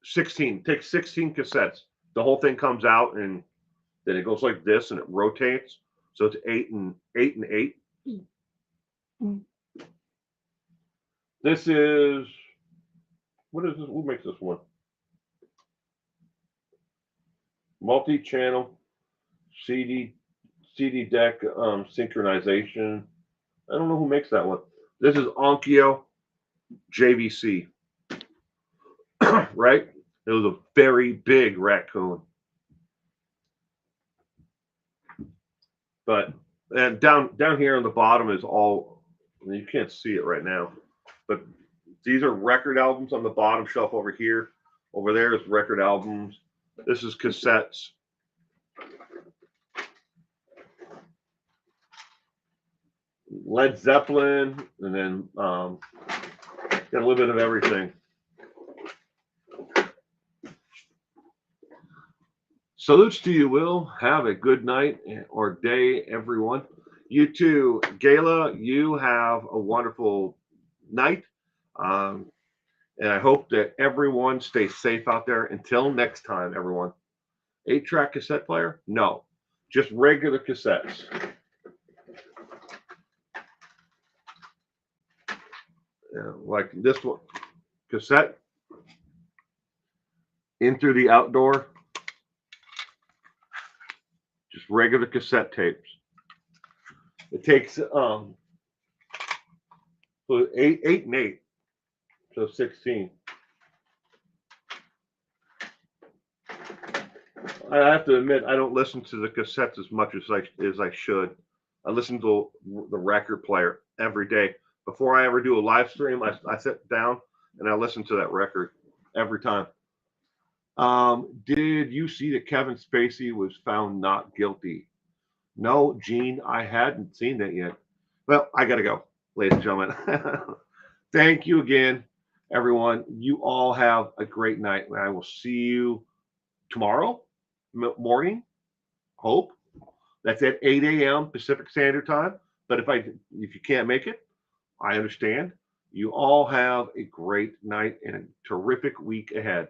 16. Takes 16 cassettes. The whole thing comes out and then it goes like this and it rotates. So it's 8 and 8. This is, what is this? Who makes this one? Multi-channel CD deck synchronization. I don't know who makes that one. This is Onkyo JVC. Right? It was a very big raccoon. But and down here on the bottom is all, you can't see it right now, but these are record albums on the bottom shelf over here. Over there is record albums. This is cassettes. Led Zeppelin, and then got a little bit of everything. Salutes to you, Will. Have a good night or day, everyone. You too, Gayla. You have a wonderful night. And I hope that everyone stays safe out there. Until next time, everyone. 8-track cassette player? No, just regular cassettes. Like this one, cassette, In Through the Outdoor, just regular cassette tapes. It takes so 8 and 8, so 16. I have to admit, I don't listen to the cassettes as much as I should. I listen to the record player every day. Before I ever do a live stream, I sit down and I listen to that record every time. Did you see that Kevin Spacey was found not guilty? No, Gene, I hadn't seen that yet. Well, I got to go, ladies and gentlemen. Thank you again, everyone. You all have a great night. I will see you tomorrow morning. Hope that's at 8 a.m. Pacific Standard Time. But if you can't make it, I understand. You all have a great night and a terrific week ahead.